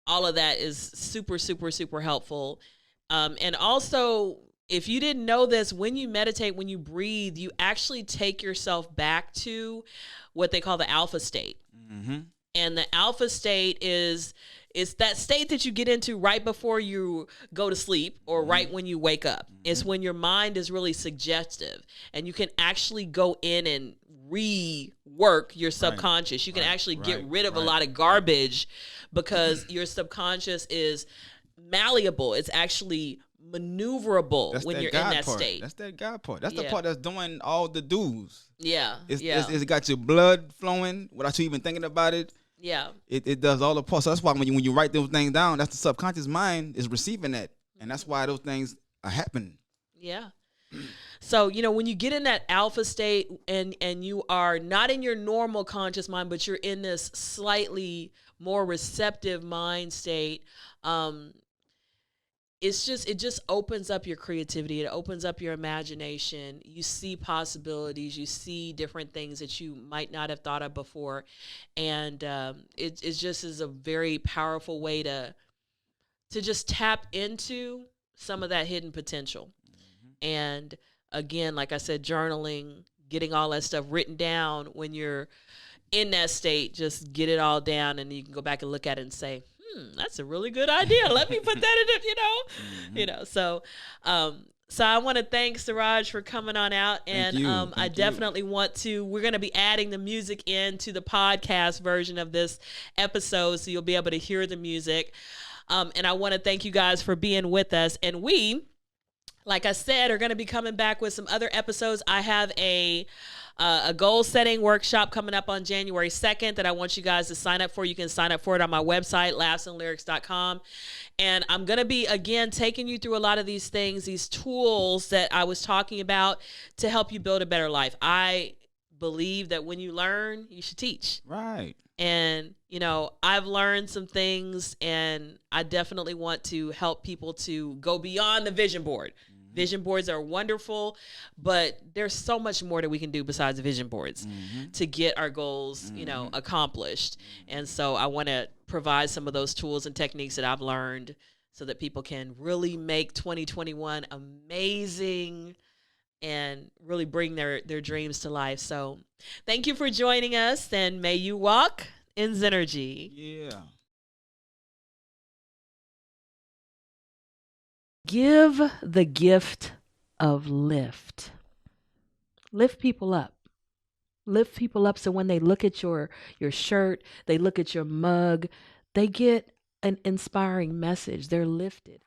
of that is super, super, super helpful. And also if you didn't know this, when you meditate, when you breathe, you actually take yourself back to what they call the alpha state.
Mm-hmm.
And the alpha state is that state that you get into right before you go to sleep or right when you wake up. It's when your mind is really suggestive and you can actually go in and rework your subconscious. You can actually get rid of a lot of garbage because your subconscious is malleable. It's actually maneuverable when you're in that state.
That's that God part. That's the part that's doing all the do's.
Yeah.
It's got your blood flowing without you even thinking about it.
Yeah.
It does all the parts. So that's why when you write those things down, that's the subconscious mind is receiving that. And that's why those things are happening.
Yeah. So, when you get in that alpha state and you are not in your normal conscious mind, but you're in this slightly more receptive mind state, it just opens up your creativity. It opens up your imagination. You see possibilities. You see different things that you might not have thought of before. And it just is a very powerful way to just tap into some of that hidden potential. And again, like I said, journaling, getting all that stuff written down when you're in that state, just get it all down and you can go back and look at it and say, that's a really good idea. Let me put that in it, So I want to thank Siraj for coming on out. And I definitely want to, we're going to be adding the music into the podcast version of this episode. So you'll be able to hear the music. And I want to thank you guys for being with us. And we, like I said, are going to be coming back with some other episodes. I have a goal setting workshop coming up on January 2nd that I want you guys to sign up for. You can sign up for it on my website, laughsandlyrics.com. And I'm going to be, again, taking you through a lot of these things, these tools that I was talking about to help you build a better life. I believe that when you learn, you should teach.
Right.
And, I've learned some things, and I definitely want to help people to go beyond the vision board. Vision boards are wonderful, but there's so much more that we can do besides vision boards to get our goals, accomplished. And so I want to provide some of those tools and techniques that I've learned so that people can really make 2021 amazing and really bring their dreams to life. So thank you for joining us, and may you walk in Zennurgy.
Yeah.
Give the gift of lift. Lift people up. Lift people up so when they look at your shirt, they look at your mug, they get an inspiring message. They're lifted.